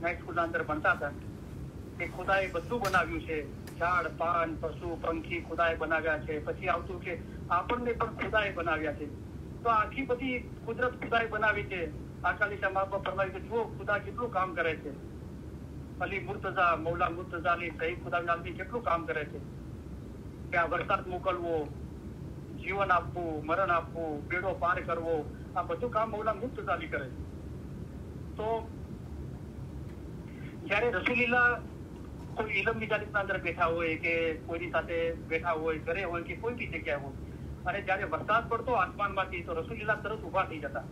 Night સ્કૂલના અંદર ભણતા હતા કે ખુદાએ બધું બનાવ્યું છે, ઝાડ પાન પશુ પંખી ખુદાએ બનાવ્યા છે. પછી આવતું કે આપણને પણ ખુદાએ બનાવ્યા છે. તો આખી બધી કુદરત ખુદાએ બનાવી છે. આકાલીસા મા બાપ ફરમાવ્યું કે જુઓ ખુદા કેટલું કામ કરે છે. અલી મુર્તઝા મૌલા મુર્તઝા અલી સહીદ ખુદા આલમી કેટલું કામ કરે છે કે આ વરસાદ મોકલવો, જીવન આપવું, મરણ આપવું, બેડો પાર કરવો, આ બધું કામ મૌલા મુર્તઝા અલી કરે છે. તો જયારે રસૂલીલા કોઈ ઇલમ મિજાલિસના અંદર બેઠા હોય કે કોઈની સાથે બેઠા હોય, ઘરે હોય કે કોઈ બી જગ્યાએ હોય, અને જયારે વરસાદ પડતો આસમાનમાંથી તો રસૂલીલા તરત ઉભા થઈ જતા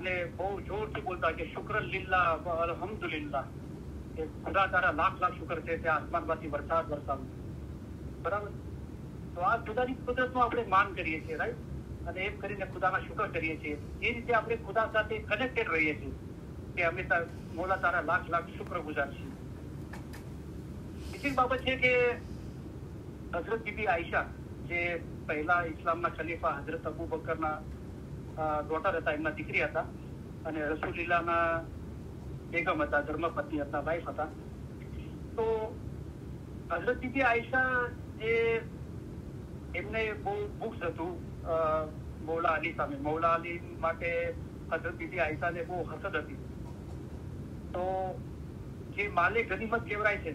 અને બહુ જોરથી બોલતા કે શુક્ર લીલ્લા અલ્હમ્દુલિલ્લાહ, કે ખુદા તારા લાખ લાખ શુક્ર છે ત્યાં આસમાનમાંથી વરસાદ વરસાવ્યું. બરાબર. તો આ ખુદાની કુદરતનું આપણે માન કરીએ છીએ, રાઈટ, અને એમ કરીને ખુદાના શુક્ર કરીએ છીએ. એ રીતે આપણે ખુદા સાથે કનેક્ટેડ રહીએ છીએ કે અમે મોલા તારા લાખ લાખ શુક્ર ગુજાર છીએ. બીજી બાબત છે કે હઝરત બીબી આયશા, જે પહેલા ઇસ્લામના ખલીફા હઝરત અબુ બકરના ડોટર હતા, એમના દીકરી હતા, અને રસૂલિલ્લાહના બેગમ હતા, ધર્મપત્ની હતા, વાઇફ હતા. તો હઝરત બીબી આયશા જે એમને બહુ બુક્સ હતું મૌલા અલી સામે. મૌલા અલી માટે હઝરત બીબી આયશાને બહુ હસદ હતી. તો જે માલે ગનીમત કહેવાય છે,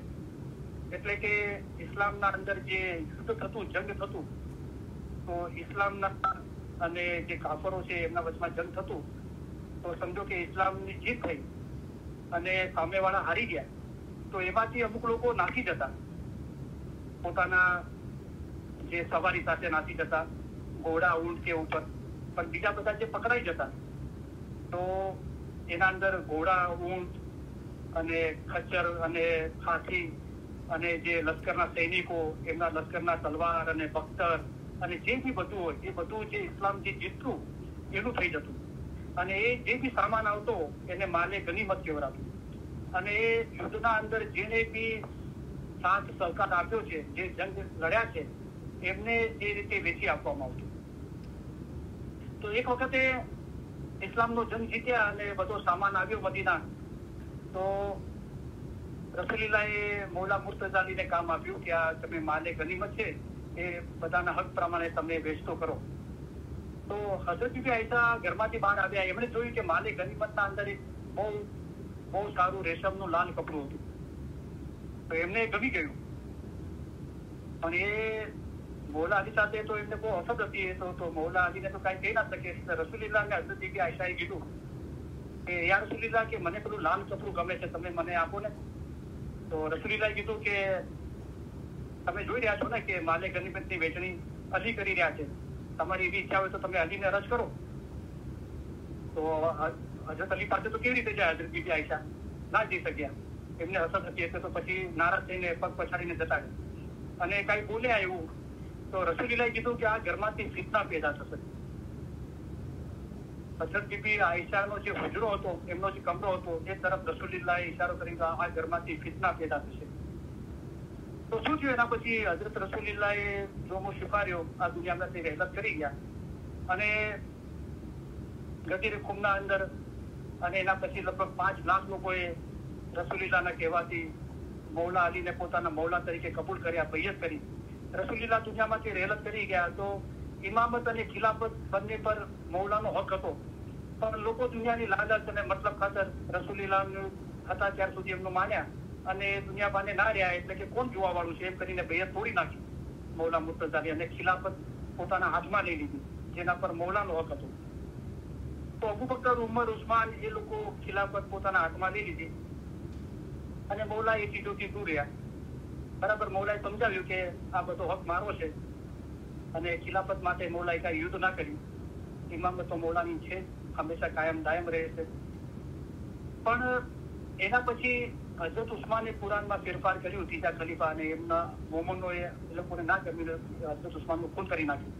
એટલે કે ઇસ્લામના અંદર જે યુદ્ધ થતું, જંગ થતું, તો ઇસ્લામના અને જે કાફરો છે એમના વચમાં જંગ થતું, તો સમજો કે ઇસ્લામની જીત થઈ અને સામેવાળા હારી ગયા, તો એમાંથી અમુક લોકો નાસી જતા, પોતાના જે સવારી સાથે નાસી જતા, ઘોડા ઊંટ કે ઉપર. પણ બીજા બધા જે પકડાઈ જતા, તો એના અંદર ઘોડા, ઊંટ અને ખચ્ચર અને હાથી અને જે લશ્કરના સૈનિકો, એમના લશ્કરના તલવાર અને બખ્તર અને જે બી બધું હોય એ બધું જે ઇસ્લામ જે જીતતું એનું થઈ જતું. અને એ જે બી સામાન આવતો એને માલે ગનીમત કહેવાતું. અને એ યુદ્ધના અંદર જેને બી સાથ સહકાર આપ્યો છે, જે જંગ લડ્યા છે, એમને એ રીતે વેચી આપવામાં આવતું. તો એક વખતે ઇસ્લામનો જંગ જીત્યા અને બધો સામાન આવ્યો મદીના, તો રસૂલિલ્લાહે મૌલા મુર્તઝા અલીને કામ આપ્યું કે આ તમે માલે ગનીમત છે એ બધાના હક પ્રમાણે તમે વેચતો કરો. તો હઝરત બીબી આયશા ઘરમાંથી બહાર આવ્યા, એમણે જોયું કે માલે ગનીમતના અંદર એક બહુ સારું રેશમનું લાલ કપડું હતું. તો એમને ગમી ગયું. અને એ મૌલા અલી સાથે તો એમને બહુ હસદ હતી. તો મૌલા અલીને તો કાંઈ કહી ના શકે. રસૂલિલ્લાહને હઝરત બીબી આયશાએ કીધું કે યા રસૂલિલ્લાહ, કે મને પેલું લાલ કપડું ગમે છે, તમે મને આપો ને. તો રસૂલિલ્લાહે કીધું કે તમે જોઈ રહ્યા છો ને કે માલે ગનીમતની વેચણી અલી કરી રહ્યા છે, તમારી એવી ઈચ્છા હોય તો તમે અલીને અરજ કરો. તો હઝરત અલી પાસે તો કેવી રીતે જાય? હઝરત બીબી આયશા ના જઈ શક્યા, એમને હસદ હતી એટલે. તો પછી નારાજ થઈને પગ પછાડીને જતા રહ્યા અને કાંઈ બોલ્યા એવું. તો રસૂલિલ્લાહે કીધું કે આ ઘરમાંથી ફિતના પેદા થશે. હઝરત બીબી આયશાનો જે હુજરો હતો, એમનો જે કમરો હતો, એ તરફ રસૂલિલ્લાહે ઈશારો કરી આ ઘરમાંથી ફિતના પેદા થશે. તો શું થયું? એના પછી હઝરત રસૂલિલ્લાહે જોમો સ્વીકાર્યો, આ દુનિયામાંથી રહેલત કરી ગયા. અને ગદીર ખુમના અંદર અને એના પછી લગભગ 5 લાખ લોકોએ રસૂલિલ્લાહના કહેવાથી મૌલા અલીને પોતાના મૌલા તરીકે કબૂલ કર્યા, બૈયત કરી. રસૂલિલ્લાહ દુનિયામાંથી રહેલત કરી ગયા. તો ઇમામત અને ખિલાફત બંને પર મૌલાનો હક હતો, પણ લોકો દુનિયાની લાલચ અને મતલબ ખાતર રસૂલિલ્લાહ હતા ત્યાર સુધી એમનું માન્યા અને દુનિયા બાને ના રહ્યા, એટલે કે કોણ જોવા વાળું છે એમ કરીને બૈયત તોડી નાખી મૌલા મુર્તઝા અલી, અને ખિલાફત પોતાના હાથમાં લઈ લીધી, જેના પર મૌલાનો હક હતો. તો અબુ બકર, ઉમર, ઉસ્માન એ લોકો ખિલાફત પોતાના હાથમાં લઈ લીધી અને મૌલા એ ચીજોથી દૂર રહ્યા. બરાબર. મૌલાએ સમજાવ્યું કે આ બધો હક મારો છે અને ખિલાફત માટે મૌલાએ કાંઈ યુદ્ધ ના કર્યું. ઇમામત તો મૌલાની છે, હંમેશા કાયમ દાયમ રહે છે. પણ એના પછી હઝરત ઉસ્માને કુરાનમાં ફેરફાર કર્યું, ત્રીજા ખલીફા, અને એમના મોમનો એ લોકોને ના ગમ્યું, હઝરત ઉસ્માનનું ખૂન કરી નાખ્યું.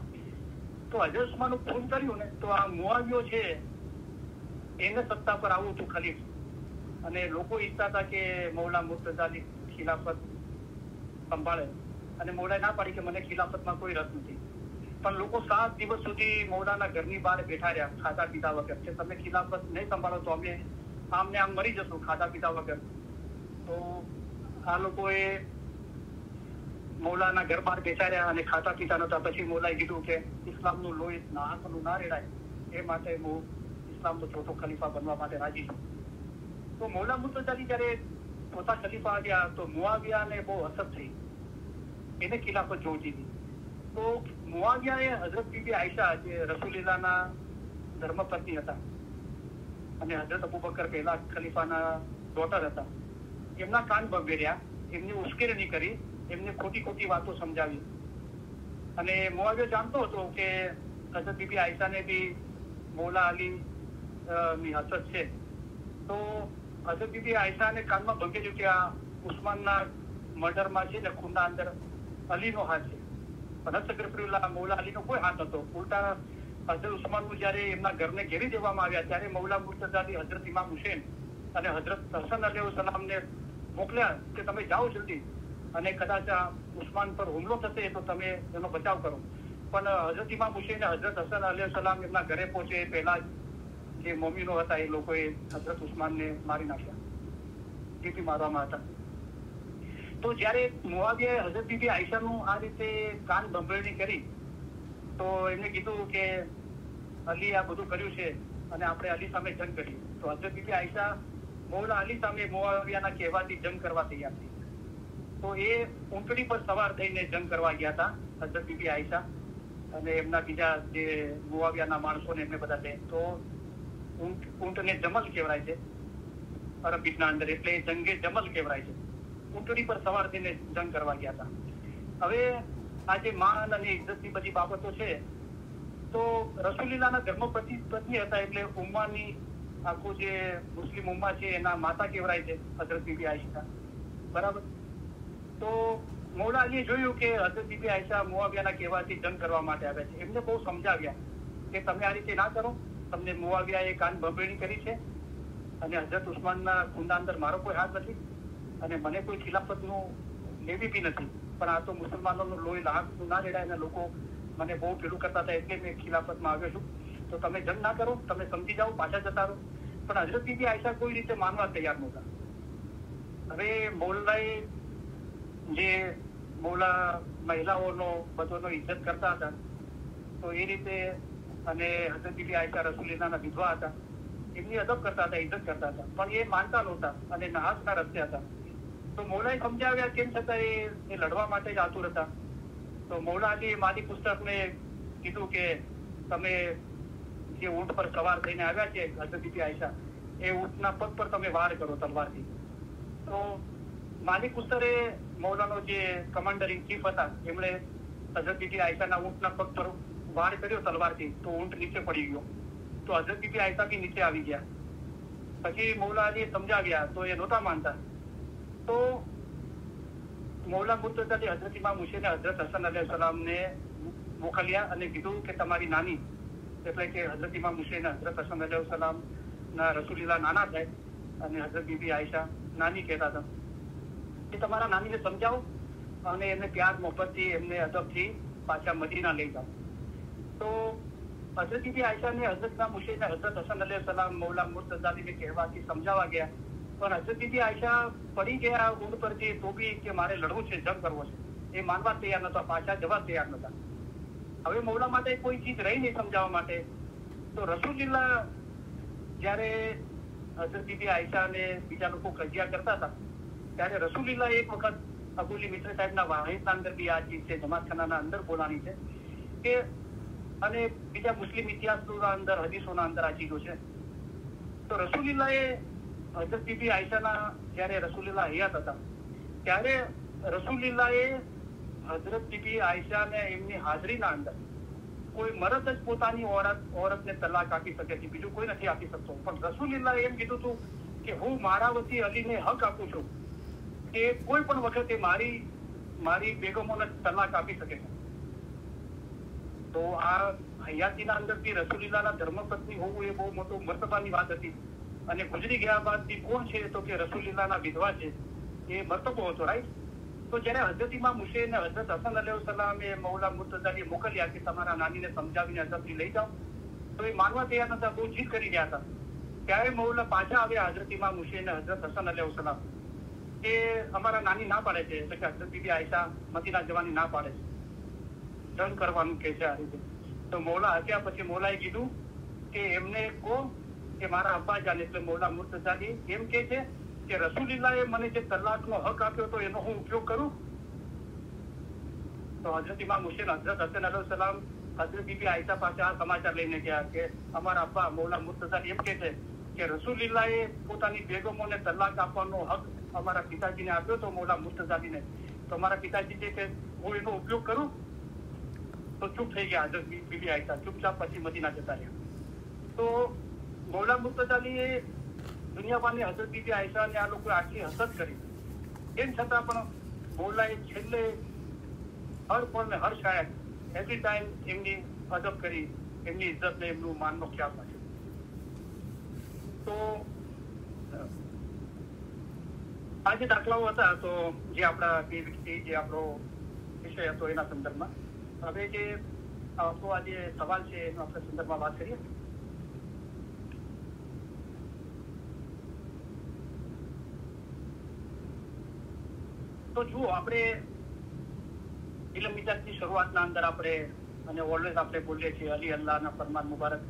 તો હઝરત ઉસ્માનનું ખૂન કર્યું ને, તો આ મુઆવિયો છે એને સત્તા પર આવવું હતું ખલીફ, અને લોકો ઈચ્છતા હતા કે મૌલા મુર્તઝા અલી ખિલાફત સંભાળે, અને મૌલાએ ના પાડી કે મને ખિલાફતમાં કોઈ રસ નથી. પણ લોકો 7 દિવસ સુધી મૌલાના ઘરની બહાર બેઠા રહ્યા, ખાધા પીધા વગર, કે તમે ખિલાફત નહીં સંભાળો તો અમે આમને આમ મરી જશું ખાધા પીધા વગર. તો આ લોકોએ મૌલાના ઘર બહાર બેસાડ્યા અને ખાતા પીતા નતા. પછી મૌલાએ કીધું કે ઇસ્લામનું લોહી નાકનું ના રેડાય, એ માટે હું ઇસ્લામનો ચોથો ખલીફા બનવા માટે રાજી છું. તો મૌલા મુર્તઝાની જયારે ચોથા ખલીફા આવ્યા તો મુઆવિયાને બહુ અસર થઈ, એને ખિલાફત જોઈતી હતી. તો મુઆવિયાએ હઝરત બીબી આયશા જે રસૂલુલ્લાહના ધર્મપત્ની હતા અને હઝરત અબુ બકર પહેલા ખલીફાના ડોટર હતા, એમના કાન બગડ્યા, એમની ઉશ્કેરણી કરી, એમને ખોટી ખોટી વાતો સમજાવી. અને મુઆવિયા જાણતો હતો કે હઝરત બીબી આયશાને બી મૌલા અલી ની હસદ છે. તો હઝરત બીબી આયશાને કાનમાં બગડ્યું કે આ ઉસ્માનના મર્ડરમાં છે ને ખૂનના અંદર અલીનો હાથ છે. પણ હસગરફરુલ્લાહ મૌલા અલીનો કોઈ હાથ હતો. ઉલટા હઝરત ઉસ્માનનું જયારે એમના ઘરને ઘેરી દેવામાં આવ્યા ત્યારે મૌલા મુર્તઝાની હઝરત ઇમામ હુસેન અને હઝરત હસન અલૈહિસ્સલામને મોકલ્યા કે તમે જાઓ જલ્દી, અને કદાચ ઉસ્માન પર હુમલો થશે તો તમે એનો બચાવ કરો. પણ હઝરત ઇમામ હુસેન હઝરત હસન અલૈહિસ્સલામ એમના ઘરે પહોંચે પહેલા જે મોમીનો હતા એ લોકોએ હઝરત ઉસ્માનને મારી નાખ્યા, જીપી મારવામાં હતા. તો જયારે મુઆવિયાએ હઝરત બીબી આયશાનું આ રીતે કાન બંબરણી કરી તો એમને કીધું કે અલી આ બધું કર્યું છે અને આપણે અલી સામે જંગ કરી. તો હઝરત બીબી આયશા મૌલા અલી સામે મુઆવિયાના કહેવાથી જંગ કરવા તૈયાર થઈ. તો એ ઊંટડી પર સવાર થઈને જંગ કરવા ગયા હતા હઝરત બીબી આયશા અને એમના બીજા જે મુઆવિયાના માણસો ને એમને બધા છે. તો ઊંટને જમલ કહેવાય છે અરબીના અંદર, એટલે જંગે જમલ કહેવાય છે. ઊંટડી પર સવાર થઈને જંગ કરવા ગયા હતા. હવે આ જે માન અને ઇજ્જતની બધી બાબતો છે તો રસૂલુલ્લાહના ધર્મપત્ની હતા, એટલે ઉમ્માની આખું જે મુસ્લિમ ઉમ્મા છે એના માતા કહેવાય છે હઝરત બીબી આયશા, બરાબર. તો મૌલા અલીએ જોયું કે હઝરત બીબી આયશા મુઆવિયાના કહેવાથી જંગ કરવા માટે આવ્યા છે. એમને બહુ સમજાવ્યા કે તમે આ રીતે ના કરો, તમને મુઆવિયાએ કાન બંબરણી કરી છે અને હઝરત ઉસ્માનના ખૂનના અંદર મારો કોઈ હાથ નથી અને મને કોઈ ખિલાફતનું લેવી બી નથી, પણ આ તો મુસલમાનોનું લોહી લાગતું ના રેડાય અને લોકો મને બહુ પેલું કરતા હતા એટલે મેં ખિલાફતમાં આવ્યો છું. તો તમે જંગ ના કરો, તમે સમજી જાઓ, પાછા જતા રહો. પણ હઝરત બીબી આયશા કોઈ રીતે માનવા તૈયાર નહોતા. હવે મૌલાએ જે મૌલા મહિલાઓનો બધોનો ઇજ્જત કરતા હતા તો એ રીતે, અને હઝરત બીબી આયશા રસૂલુલ્લાહના વિધવા હતા, એમની અદબ કરતા હતા, ઇજ્જત કરતા હતા, પણ એ માનતા નહોતા અને નહાસના રસ્તે હતા. તો મૌલાએ સમજાવ્યા કેમ છતાં એ લડવા માટે જ આતુર હતા. તો મૌલા અલીએ માલી પુસ્તકને કીધું કે તમે જે ઊંટ પર સવાર થઈને આવ્યા છે હઝરત બીબી આયશા, એ ઊંટના પગ પર તમે વાર કરો તલવારથી. તો માલિક પુસ્તરે મૌલાનો જે કમાન્ડર ઇન ચીફ હતા એમણે હઝરત બીબી આયશાના ઊંટના પગ પર વાર કર્યો તલવારથી, તો ઊંટ નીચે પડી ગયો. તો હઝરત બીબી આયશા બી નીચે આવી ગયા. પછી મૌલા અલીએ સમજાવ્યા તો એ નહોતા માનતા. તો મૌલા મુર્તઝાએ હઝરત ઇમામ હુસેન હઝરત હસન અલૈહિસ્સલામને મોકલ્યા અને કીધું કે તમારી નાની, એટલે કે હઝરત ઇમામ હુસેન હઝરત હસન અલૈહિસ્સલામ ના રસૂલુલ્લાહ નાના થાય અને હઝરત બીબી આયશા નાની કહેતા હતા, કે તમારા નાનીને સમજાવો અને એમને પ્યાર મોહબ્બતથી એમને અદબથી પાછા મદીના લઈ જાઓ. તો હઝરત બીબી આયશાને હઝરત ઇમામ હુસેન હઝરત હસન અલૈહિસ્સલામ મૌલા મુર્તઝાને કહેવાથી સમજાવવા ગયા, પણ હઝરત બીબી આયશા પડી ગયા ઊંટ પરથી તો બી કે મારે લડવું છે, જંગ કરવો છે, એ માનવા તૈયાર નતા, પાછા જવા તૈયાર નતા. હવે મૌલા માટે કોઈ ચીજ રહી નહીં સમજાવવા માટે. તો રસૂલુલ્લાહ જયારે હઝરત બીબી આયશા ને બીજા લોકો કજિયા કરતા હતા ત્યારે રસૂલુલ્લાહ એક વખત અબુલી મિત્ર સાહેબના વાહિદના અંદર બી આ ચીજ છે, જમાતખાનાના અંદર બોલાણી છે કે, અને બીજા મુસ્લિમ ઇતિહાસના અંદર હદીસોના અંદર આ ચીજો છે. તો રસૂલુલ્લાહે હઝરત બીબી આયશાના જયારે રસૂલુલ્લાહ હયાત હતા ત્યારે રસૂલુલ્લાહે હઝરત બીબી આયશાને એમની હાજરીના અંદર, કોઈ મરદ જ પોતાની ઓરતને તલાક આપી શકે છે, બીજું કોઈ નથી આપી શકતો, પણ રસૂલુલ્લાહે એમ કીધું હતું કે હું મારા વતી અલીને હક આપું છું કે કોઈ પણ વખતે મારી બેગમોને તલાક આપી શકે છે. તો આ હયાતીના અંદરથી રસૂલુલ્લાહના ધર્મપત્ની હોવું એ બહુ મોટો મર્તબાની વાત હતી. અને ગુજરી ગયા બાદથી કોણ છે તો કે રસૂલુલ્લાહના વિધવા છે, એ મર્તબો હતો, રાઈટ. તો જયારે હઝરત ઇમામ હુસેન ને હઝરત હસન અલૈહિસ્સલામે મૌલા મુર્તઝાને મોકલ્યા કે તમારા નાનીને સમજાવીને હઝરતથી લઈ જાઓ, તો એ માનવા તૈયાર નતા, બહુ જીદ કરી રહ્યા હતા. ત્યારે મૌલા પાછા આવ્યા હજરત ઇમામ હુસૈન હજરત હસન અલૈહિસ્સલામ કે અમારા નાની ના પાડે છે, એટલે કે હજરત બીબી આયશા મદીના જવાની ના પાડે છે, જંગ કરવાનું કે છે આ રીતે. તો મૌલા હત્યા પછી મૌલાએ કીધું કે એમને કહો કે મારા અબ્બા જાન એટલે મૌલા મુર્તઝાની એમ કે છે કે રસૂલુલ્લાહે મને જે તલાકનો હક આપ્યો તો એનો હું ઉપયોગ કરું. તો હજરત ઇમામ હુસૈન હજરત હસન અલૈહિસ્સલામ હજરત બીબી આયશા પાસે આ સમાચાર લઈને ગયા કે અમારા અબ્બા મૌલા મુર્તઝા એમ કે છે કે રસૂલુલ્લાહે પોતાની બેગમોને તલાક આપવાનો હક અમારા પિતાજીને આપ્યો તો મૌલા મુર્તઝાને, તો અમારા પિતાજી છે કે હું એનો ઉપયોગ કરું. તો ચૂપ થઈ ગયા હજરત બીબી આયશા, ચૂપચાપ પછી મદીના જતા રહ્યા. તો મૌલા મુર્તઝાની દુનિયામાં હજરત બીબી આયશાને આ લોકોએ આટલી હસદ કરી, એમ છતાં પણ મૌલાએ છેલ્લે હર પળ ને હર શાયદ એવરી ટાઈમ એમની અદબ કરી, એમની ઇજ્જત ને એમનું માનનો ખ્યાલ રાખ્યો. તો આ જે દાખલાઓ હતા તો જે આપણા જે આપણો વિષય હતો એના સંદર્ભમાં, હવે જે આપણો આ જે સવાલ છે એનો આપણે સંદર્ભમાં વાત કરીએ. તો જુઓ, આપણે ઇલ્મ મિજાજની શરૂઆતના અંદર આપણે અને ઓલવેઝ આપણે બોલીએ છીએ અલી અલ્લાહના ફરમાન મુબારક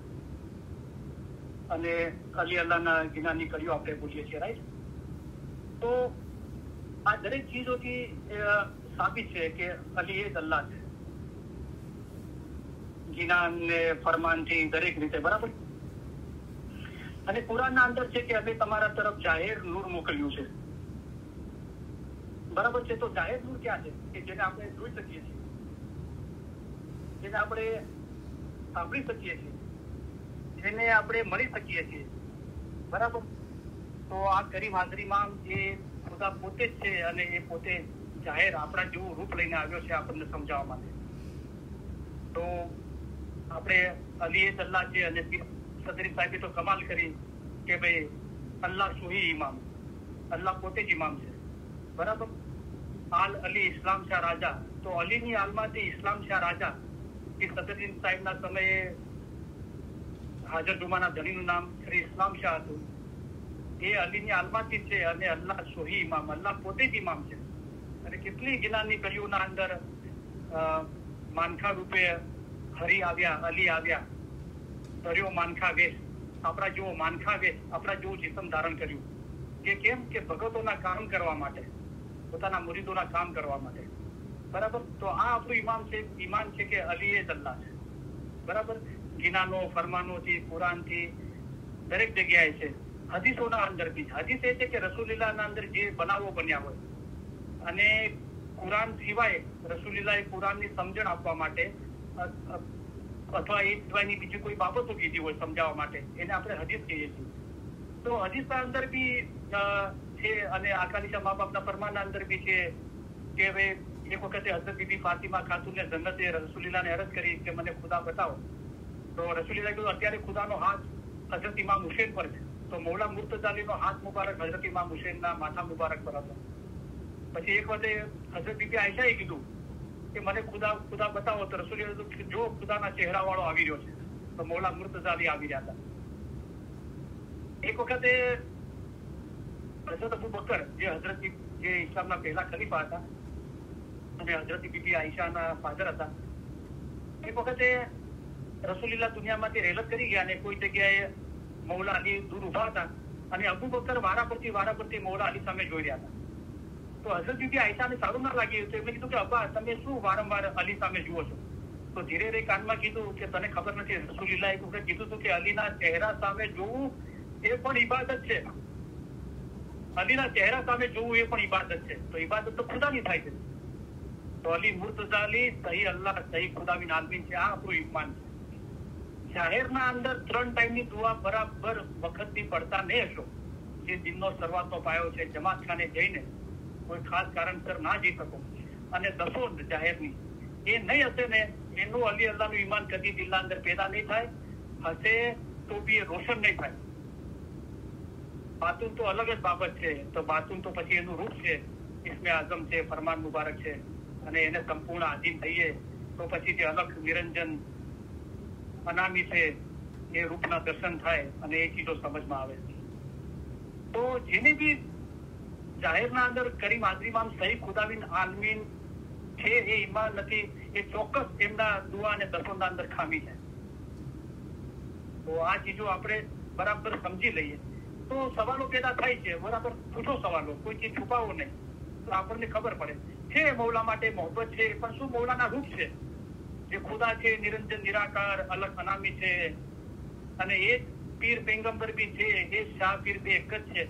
અને અલી અલ્લાહના ગિનાની કડીઓ આપણે બોલીએ છીએ, રાઈટ. તો આ દરેક ચીજોથી સાબિત છે કે અલી એ જ અલ્લાહ છે, ગિનાન ને ફરમાનથી દરેક રીતે, બરાબર. અને કુરાનના અંદર છે કે અમે તમારા તરફ જાહેર નૂર મોકલ્યું છે, બરાબર છે. તો જાહેર નૂર ક્યાં છે કે જેને આપણે જોઈ શકીએ છીએ, જેને આપણે સાંભળી શકીએ છીએ, જેને આપણે મળી શકીએ છીએ, બરાબર. તો આ કરીમ હાજરીમાં એ ખુદા પોતે જ છે અને એ પોતે જાહેર આપણા જેવું રૂપ લઈને આવ્યો છે આપણને સમજાવવા માટે. તો આપણે અલી એ અલ્લાહ છે અને સદરી સાહેબે તો કમાલ કરી કે ભાઈ અલ્લાહ સુહી ઇમામ, અલ્લાહ પોતે જ ઇમામ છે, બરાબર. આલ અલી ઇસ્લામ શાહ રાજા, તો અલીની આલમાંથી ઇસ્લામ શાહ રાજા એ સદરુદ્દીન સાહેબના સમયે હાજર જુમાના ધણીનું નામ શ્રી ઇસ્લામ શાહ હતું. એ અલીની આલમાંથી છે અને અલ્લાહ સોહી ઇમામ, અલ્લાહ પોતે જ ઇમામ છે. અને કેટલી ગિનાની કડીઓના અંદર માનખા રૂપે હરી આવ્યા, અલી આવ્યા, દરિયો માનખા વેશ, આપણા જેવો માનખા વેશ, આપણા જેવું જીસમ ધારણ કર્યું. કે કેમ કે ભગતોના કામ કરવા માટે, પોતાના મુરીદોના કામ કરવા માટે, બરાબર. તો આ આપણું ઈમાન છે કે અલી એ જ અલ્લાહ છે, બરાબર. ગિનાનો ફરમાનોથી, કુરાનથી દરેક જગ્યાએ છે. હદીસોના અંદર બી હદીસ એ છે કે રસૂલુલ્લાહના અંદર જે બનાવો બન્યા હોય અને કુરાન સિવાય રસૂલુલ્લાહે કુરાનની સમજણ આપવા માટે અથવા એ સિવાયની બીજી કોઈ બાબતો કીધી હોય સમજાવવા માટે, એને આપણે હદીસ કહીએ છીએ. તો હદીસના અંદર બી છે અને આકાલિશા મા બાપના ફરમાનના અંદર બી છે કે ભાઈ એક વખતે હઝરત બીબી ફાતિમા ખાતુને જન્નતે રસૂલુલ્લાહને અરજ કરી કે મને ખુદા બતાવો. તો રસૂલુલ્લાહે કીધું અત્યારે ખુદાનો હાથ હઝરત ઇમામ હુસૈન પર છે. તો મૌલા મુર્તઝાલીનો હાથ મુબારક હઝરત ઇમામ હુસૈનના માથા મુબારક પર હતો. પછી એક વખતે હઝરત બીબી આયશાએ કીધું કે મને ખુદા બતાવો. તો રસૂલુલ્લાહે જો ખુદાના ચહેરા વાળો આવી રહ્યો છે, તો મૌલા મુર્તઝાલી આવી રહ્યા હતા. એક વખતે હઝરત અબુ બકર જે ઇસ્લામના પહેલા ખલીફા હતા અને હઝરત બીબી આયશાના ફાધર હતા, એક વખતે રસૂલુલ્લાહ દુનિયામાંથી રહેલત કરી ગયા અને કોઈ જગ્યાએ મૌલા અલી દૂર ઉભા હતા અને અબુ બકર વારા પરથી મૌલા અલી સામે જોઈ રહ્યા હતા. તો હઝરત બીબી આયશાને સારું ના લાગ્યું તો એમને કીધું કે અબ્બા તમે શું વારંવાર અલી સામે જુઓ છો? તો ધીરે ધીરે કાનમાં કીધું કે તને ખબર નથી, રસૂલુલ્લાહે કીધું હતું કે અલીના ચહેરા સામે જોવું એ પણ ઇબાદત છે. અલીના ચહેરા સામે જોવું એ પણ ઇબાદત છે. તો ઇબાદત તો ખુદાની થાય છે. તો અલી મુર્તઝાલી સહી અલ્લાહ સહી ખુદા બિન આલમીન છે. આ આપણું ઈમાન છે. જાહેરના અંદર 3 ટાઈમની દુઆ બરાબર વખતથી પડતા નહીં હશો, જે દિનનો શરૂઆતનો પાયો છે. જમાત ખાને જઈને કોઈ ખાસ કારણસર ના જઈ શકો અને 10 જાહેરની એ નહીં હશે ને, એનું અલી અલ્લાહનું ઈમાન કદી દિલના અંદર પેદા નહીં થાય. હશે તો બી એ રોશન નહીં થાય. બાતુન તો અલગ જ બાબત છે. તો બાતુન તો પછી એનું રૂપ છે, ઇસ્મે આઝમ છે, ફરમાન મુબારક છે અને એને સંપૂર્ણ આધીન થઈએ તો પછી જે અલગ નિરંજન અનામી છે એ રૂપના દર્શન થાય અને એ ચીજો સમજમાં આવે. તો જેને બી જાહેરના અંદર કરીમ હાજરીમાં સહી ખુદાબીન આલમીન છે એ ઈમાન નથી, એ ચોક્કસ એમના દુઆ અને દર્શનના અંદર ખામી છે. તો આ ચીજો આપણે બરાબર સમજી લઈએ તો સવાલો પેદા થાય છે. બરાબર પૂછો સવાલો, કોઈ ચીજ છુપાવો નહીં, તો આપણને ખબર પડે છે મૌલા માટે મોહબ્બત છે, પણ શું મૌલાના રૂપ છે? જે ખુદા છે, નિરંજન નિરાકાર અલગ અનામી છે, અને એ પીર પૈગંબર બી છે, એ શાહ પીર બે એક જ છે,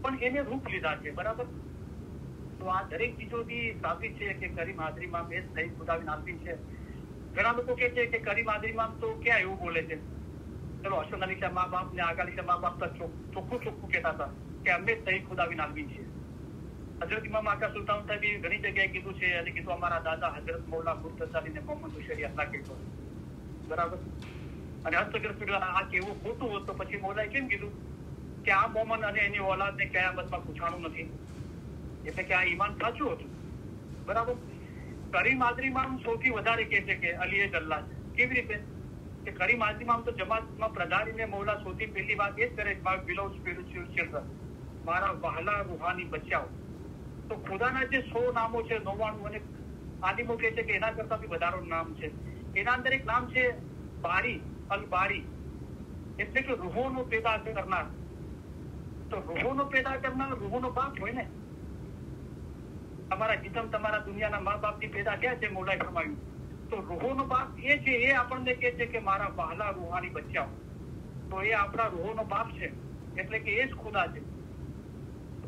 પણ એને રૂપ લીધા છે. બરાબર. તો આ દરેક ચીજોથી સાબિત છે કે કરીમ હાજરીમાં એ સહી ખુદાબીન આલમીન છે. ઘણા લોકો કહે છે કે કરીમ હાજરીમાં તો ક્યાં એવું બોલે છે? ચલો હસન અલી શાહ મા બાપ ને આગા અલી શાહ મા બાપ ચોખ્ખું કહેતા હતા કે અમે સહી ખુદાબીન આલમીન છીએ. હજરત ઇમામ આકા સુલતાન સાહેબ ઘણી જગ્યાએ કીધું છે, અને કીધું અમારા દાદા હજરત મૌલા મુર્તઝા ને મોહમ્મદ હુશૈરી અલ્લાહ કહેતો. બરાબર. અને હસ્તગર આ કેવું ખોટું હોત તો પછી મૌલાએ કેમ કીધું કે આ મોમન અને એની ઓલાદને કયામતમાં પૂછવાનું નથી, એટલે કે આ ઈમાન સાચું હતું. બરાબર. કરીમ હાજરીમાં સૌથી વધારે કહે છે કે અલી જ અલ્લાહ છે. કેવી રીતે? કે કરીમ હાજરીમાં તો જમાતમાં પ્રધાનીને મૌલા સૌથી પહેલી વાત એ જ કરે, માય બિલોવ્ડ સ્પિરિચ્યુઅલ ચિલ્ડ્રન, મારા વહાલા રૂહાની બચ્ચાઓ. તો ખુદાના જે 100 નામો છે, 99, અને આલિમો કહે છે કે એના કરતા બી વધારે નામ છે. એના અંદર એક નામ છે બારી, અલ બારી, એટલે કે રૂહોનો પેદા કરનાર. તો રૂહોનો પેદા કરનાર રૂહોનો બાપ હોય ને. તમારા જીતમ તમારા દુનિયાના મા બાપની પેદા ક્યાં છે? મૌલાએ ફરમાવ્યું. તો રૂહોનો બાપ એ છે, એ આપણને કહે છે કે મારા વહાલા રૂહાની બચ્ચાઓ. તો એ આપણા રૂહોનો બાપ છે, એટલે કે એ જ ખુદા છે.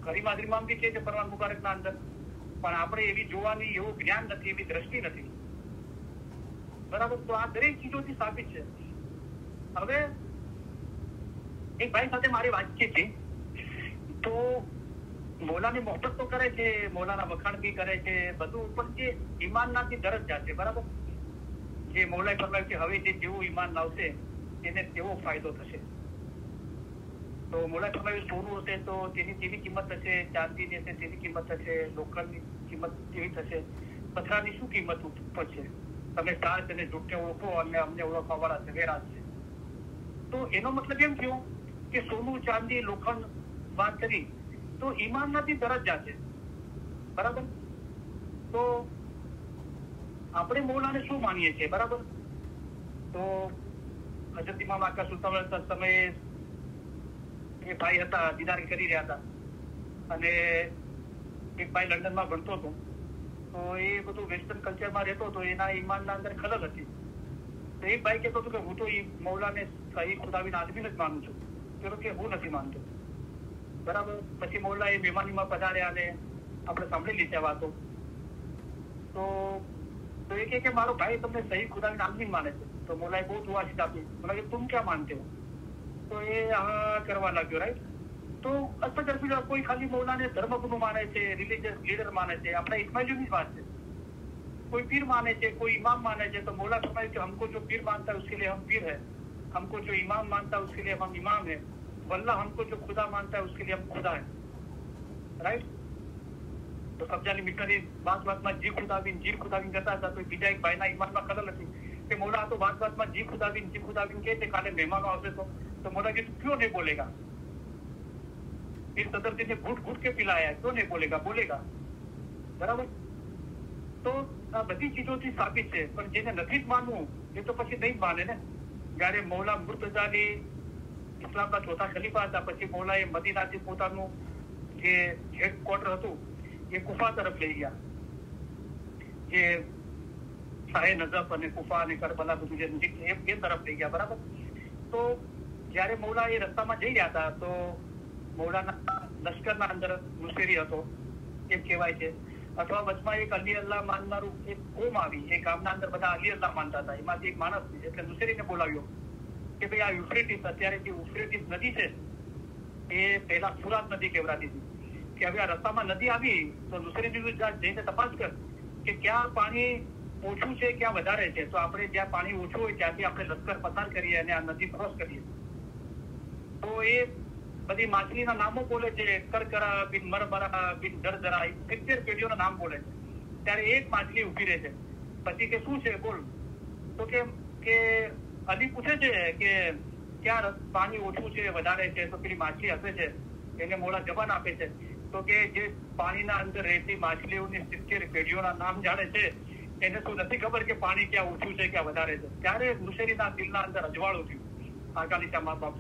કરીમ હાજરીમાં બી છે પરવાન મુબારકના અંદર, પણ આપણે એવી જોવાની એવું જ્ઞાન નથી, એવી દ્રષ્ટિ નથી. બરાબર. તો આ દરેક ચીજોથી સાબિત છે. હવે એક ભાઈ સાથે મારી વાતચીત થઈ, તો મૌલાની મોહબ્બત તો કરે છે, મૌલાના વખાણ બી કરે છે બધું, પણ જે ઈમાનનાથી દરજ્જા છે. બરાબર. જે મૌલાએ ફરમાવ્યું કે હવે જે જેવું ઈમાન લાવશે એને તેવો ફાયદો થશે. તો મૌલાએ ફરમાવ્યું સોનું હશે તો તેની તેવી કિંમત થશે, ચાંદીની હશે તેની કિંમત થશે, લોખંડની કિંમત તેવી થશે, પથરાની શું કિંમત પડશે? તમે સાચ અને જૂઠને ઓળખો અને અમને ઓળખવા વાળા સવેરા છે. તો એનો મતલબ એમ થયો કે સોનું, ચાંદી, લોખંડ વાત કરી તો ઈમાનનાથી દરજ્જા છે. બરાબર. તો આપણે મૌલાને શું માનીએ છીએ? બરાબર. તો હજરત ઇમામ આકા સુલતાન સમયે એ ભાઈ હતા, દીદારી કરી રહ્યા હતા, અને એક ભાઈ લંડનમાં ભણતો હતો. તો એ બધું વેસ્ટર્ન કલ્ચરમાં રહેતો હતો, એના ઈમાનના અંદર ખલલ હતી. તો એક ભાઈ કહેતો હતો કે હું તો એ મૌલાને સહી ખુદાબીન આલમીન જ માનું છું. પેલો કે હું નથી માનતો. બરાબર. પછી મૌલા એ મહેમાનીમાં પધાર્યા અને આપણે સાંભળી લીધા વાતો. તો એ કે મારો ભાઈ તમને સહી ખુદાબીન આલમીન માને છે. તો મૌલાએ બહુ દુઆશીત આપી. બોલા કે તુમ ક્યાં માનતે હો? તો એ હા કરવા લાગ્યો. રાઈટ. તો અસ્તગર કોઈ ખાલી મૌલાને ધર્મગુરુ માને છે, રિલીજીયસ લીડર માને છે. આપણા ઇસ્માઇલીની વાત છે. કોઈ પીર माने છે, કોઈ इमाम माने છે. तो मौला फरमाए कि हमको जो पीर मानता है उसके लिए हम पीर है, हमको जो इमाम मानता है उसके लिए हम इमाम है, वल्लाह हमको जो खुदा मानता है उसके लिए हम खुदा है. राइट. તો કબજાની મિટરી વાતમાં જી ખુદાબીન કરતા હતા. તો બીજા એક ભાઈના ઈમાનમાં ખલલ હતી કે મૌલા તો વાતમાં જી ખુદાબીન કહે છે, કાલે મહેમાનો આવશે તો મૌલા કીધું ક્यों नहीं बोलेगा? फिर सदर जी ने घूट घूट के पिलाया, क्यों नहीं बोलेगा? बोलेगा. બરાબર. તો આ બધી ચીજોથી સાબિત છે, પણ જેને નથી જ માનવું એ તો પછી નહીં માને ને. જયારે મૌલા મુર્તઝાની ઇસ્લામના ચોથા ખલીફા હતા, પછી મૌલાએ મદીનાથી પોતાનું જે હેડક્વાર્ટર હતું એ કુફા તરફ લઈ ગયા, જે શાહે નજફ અને કુફા અને કરબલા બધું જે નજીક એ તરફ લઈ ગયા. બરાબર. તો જયારે મૌલા એ રસ્તામાં જઈ રહ્યા હતા તો મૌલાના લશ્કરના અંદર મુશેરી હતો એમ કહેવાય છે, અથવા વચમાં એક અલી અલ્લાહ માનનારું એક કોમ આવી. એ ગામના અંદર બધા અલી અલ્લાહ માનતા હતા. એમાંથી એક માણસ એટલે મુશેરીને બોલાવ્યો કે ભાઈ આ યુફ્રેટીસ, અત્યારે જે યુફ્રેટીસ નદી છે એ પહેલા ફુરાત નદી કહેવાતી હતી, કે હવે આ રસ્તામાં નદી આવી તો મુશેરીની જઈને તપાસ કર કે ક્યાં પાણી ઓછું છે, ક્યાં વધારે છે. તો આપણે જ્યાં પાણી ઓછું હોય ત્યાંથી આપણે લશ્કર પસાર કરીએ અને આ નદી ક્રોસ કરીએ. તો એ બધી માછલીના નામો બોલે છે, કરકરા બિન મરમરા બિન દરદરા, 70 પેઢીઓના નામ બોલે છે. ત્યારે એક માછલી ઉભી રહે છે. પછી કે શું છે બોલ? તો કે અલી પૂછે છે કે ક્યાં પાણી ઓછું છે વધારે છે તો પેલી માછલી હશે છે એને મોલા જબાન આપે છે તો કે જે પાણીના અંદર રહેતી માછલીઓની 70 પેઢીઓના નામ જાણે છે એને તો નથી ખબર કે પાણી ક્યાં ઓછું છે ક્યાં વધારે છે. ત્યારે મુશેરીના દિલના અંદર અજવાળું થયું આકાલિશા મા બાપ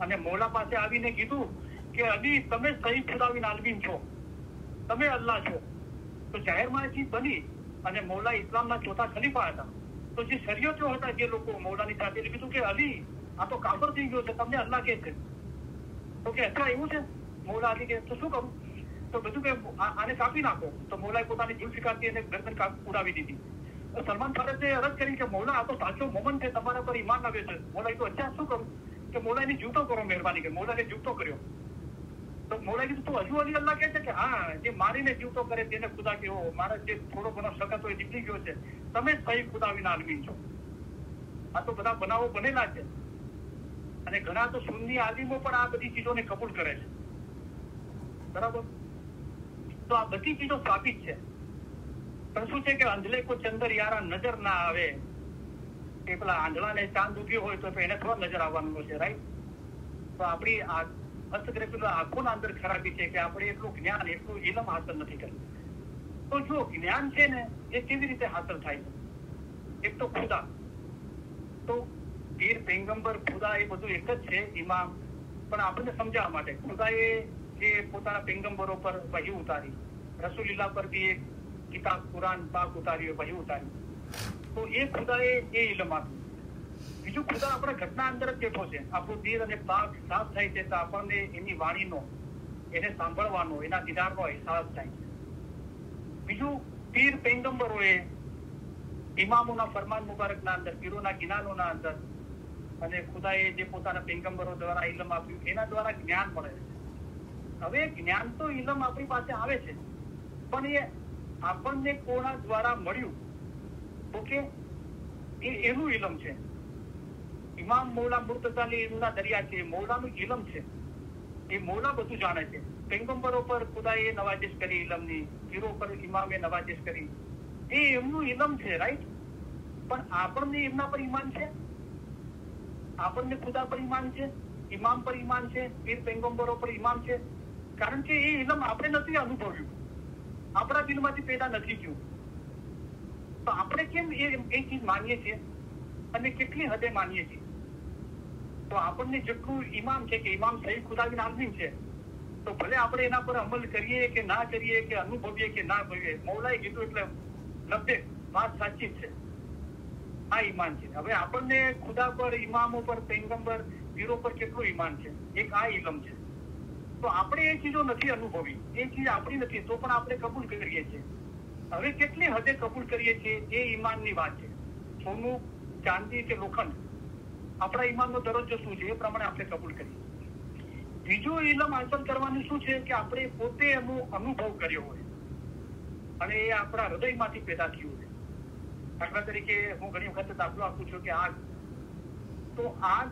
અને મોલા પાસે આવીને કીધું કે અલી તમે સહી ખુદાવીન આલમીન છો, તમે અલ્લાહ છો. તો જાહેરમાં ચીજ બની અને મૌલા ઇસ્લામના ચોથા ખલીફા હતા. તો જે શરીયતો હતા જે લોકો મૌલાની સાથે કીધું કે અલી આ તો કાફર થઈ ગયો છે, તમને અલ્લાહ કે છે. તો કે અચ્છા એવું છે. મૌલા અલી કે તો શું કરું? તો બધું કે આને કાપી નાખો. તો મૌલાએ પોતાની જુલ્ફિકારથી એને ગરદન ઉડાવી દીધી. સલમાન ફારસે અરજ કરી કે મૌલા આ તો સાચો મોમન છે, તમારા પર ઈમાન આવે છે. મૌલાએ તો અચ્છા શું કરું? કે મૌલા એને જીવતો કરો મહેરબાની કરી. મૌલાને જીવતો કર્યો. તો મૌલાએ કીધું તું હજુ અલી અલ્લાહ કે છે કે હા જે મારીને જીવતો કરે તેને ખુદા કેવો, મારા જે થોડો ઘણો સખત હોય નીકળી ગયો છે, તમે સહી ખુદાવીન આલમીન છો. આ તો બધા બનાવો બનેલા છે અને ઘણા તો સુન્ની આલિમો પણ આ બધી ચીજોને કબૂલ કરે છે. બરાબર. તો આ બધી ચીજો સાબિત છે. પણ શું છે કે અંધલે કો ચંદર યારા નજર ના આવે કે પેલા આંધળાને ચાંદ ઉગ્યો હોય તો એને થોડા નજર આવવાનું છે, રાઈટ? તો આપણી આંખોના અંદર ખરાબી છે કે આપણે એટલું જ્ઞાન એટલું ઇલમ હાંસલ નથી કર્યું. તો જો જ્ઞાન છે ને એ કેવી રીતે હાંસલ થાય છે? એક તો ખુદા, તો પીર પૈગંબર ખુદા એ બધું એક જ છે, ઇમામ. પણ આપણને સમજાવવા માટે ખુદાએ જે પોતાના પૈગંબરો પર વહી ઉતારી, રસૂલિલ્લાહ પર બી એક કિતાબ કુરાન પાક ઉતાર્યું, વહી ઉતારી, તો એ ખુદાએ એ ઇલમ આપ્યું. બીજું ખુદા આપણા ઘટના અંદર જ બેઠો છે. આપણું દિલ અને પાક સાફ થાય છે તો આપણને એની વાણીનો, એને સાંભળવાનો, એના દીદારનો અહેસાસ થાય છે. બીજું પીર પૈગંબરોએ ઇમામોના ફરમાન મુબારકના અંદર, પીરોના ગિનાનોના અંદર અને ખુદાએ જે પોતાના પૈગંબરો દ્વારા ઇલમ આપ્યું એના દ્વારા જ્ઞાન મળે છે. હવે જ્ઞાન તો ઇલમ આપણી પાસે આવે છે પણ એ આપણને કોના દ્વારા મળ્યું તો કે એનું ઇલમ છે. ઇમામ મૌલા મુર્તઝાની ઇલ્મના દરિયા છે, મૌલાનું ઇલમ છે. એ મૌલા બધું જાણે છે. પૈગંબરો પર ખુદાએ નવાજીશ કરી ઇલમની, પીરો પર ઇમામે નવાજીશ કરી, એ એમનું ઇલમ છે, રાઈટ? પણ આપણને એમના પર ઈમાન છે? આપણને ખુદા પર ઈમાન છે, ઇમામ પર ઈમાન છે, પીર પૈગંબરો પર ઈમાન છે? કારણ કે એ ઇલમ આપણે નથી અનુભવ્યું, આપણા દિલમાંથી પેદા નથી થયું. તો આપણે કેમ એ ચીજ માનીએ છીએ અને કેટલી હદે માનીએ છીએ? તો આપણને જેટલું ઈમામ છે કે ઇમામ સહી ખુદાવીન આલમીન છે, તો ભલે આપણે એના પર અમલ કરીએ કે ના કરીએ, કે અનુભવીએ કે ના અનુભવીએ, મૌલાએ કીધું એટલે 90 વાત સાચી જ છે. આ ઈમાન છે. હવે આપણને ખુદા પર, ઇમામો પર, પૈગંબર, પીરો પર કેટલું ઈમાન છે? એક આ ઇલમ છે. તો આપણે એ ચીજો નથી અનુભવી, એ ચીજ આપણી નથી, તો પણ આપણે કબૂલ કરીએ છીએ. હવે કેટલી હદે કબૂલ કરીએ છીએ એ ઈમાનની વાત છે. સોનું, ચાંદી કે લોખંડ, આપણા ઈમાનનો દરજ્જો શું છે એ પ્રમાણે આપણે કબૂલ કરીએ. બીજો ઇલમ હાંસલ કરવાનું શું છે કે આપણે પોતે એનો અનુભવ કર્યો હોય અને એ આપણા હૃદયમાંથી પેદા થયું હોય. દાખલા તરીકે હું ઘણી વખત દાખલો આપું છું કે આગ, તો આગ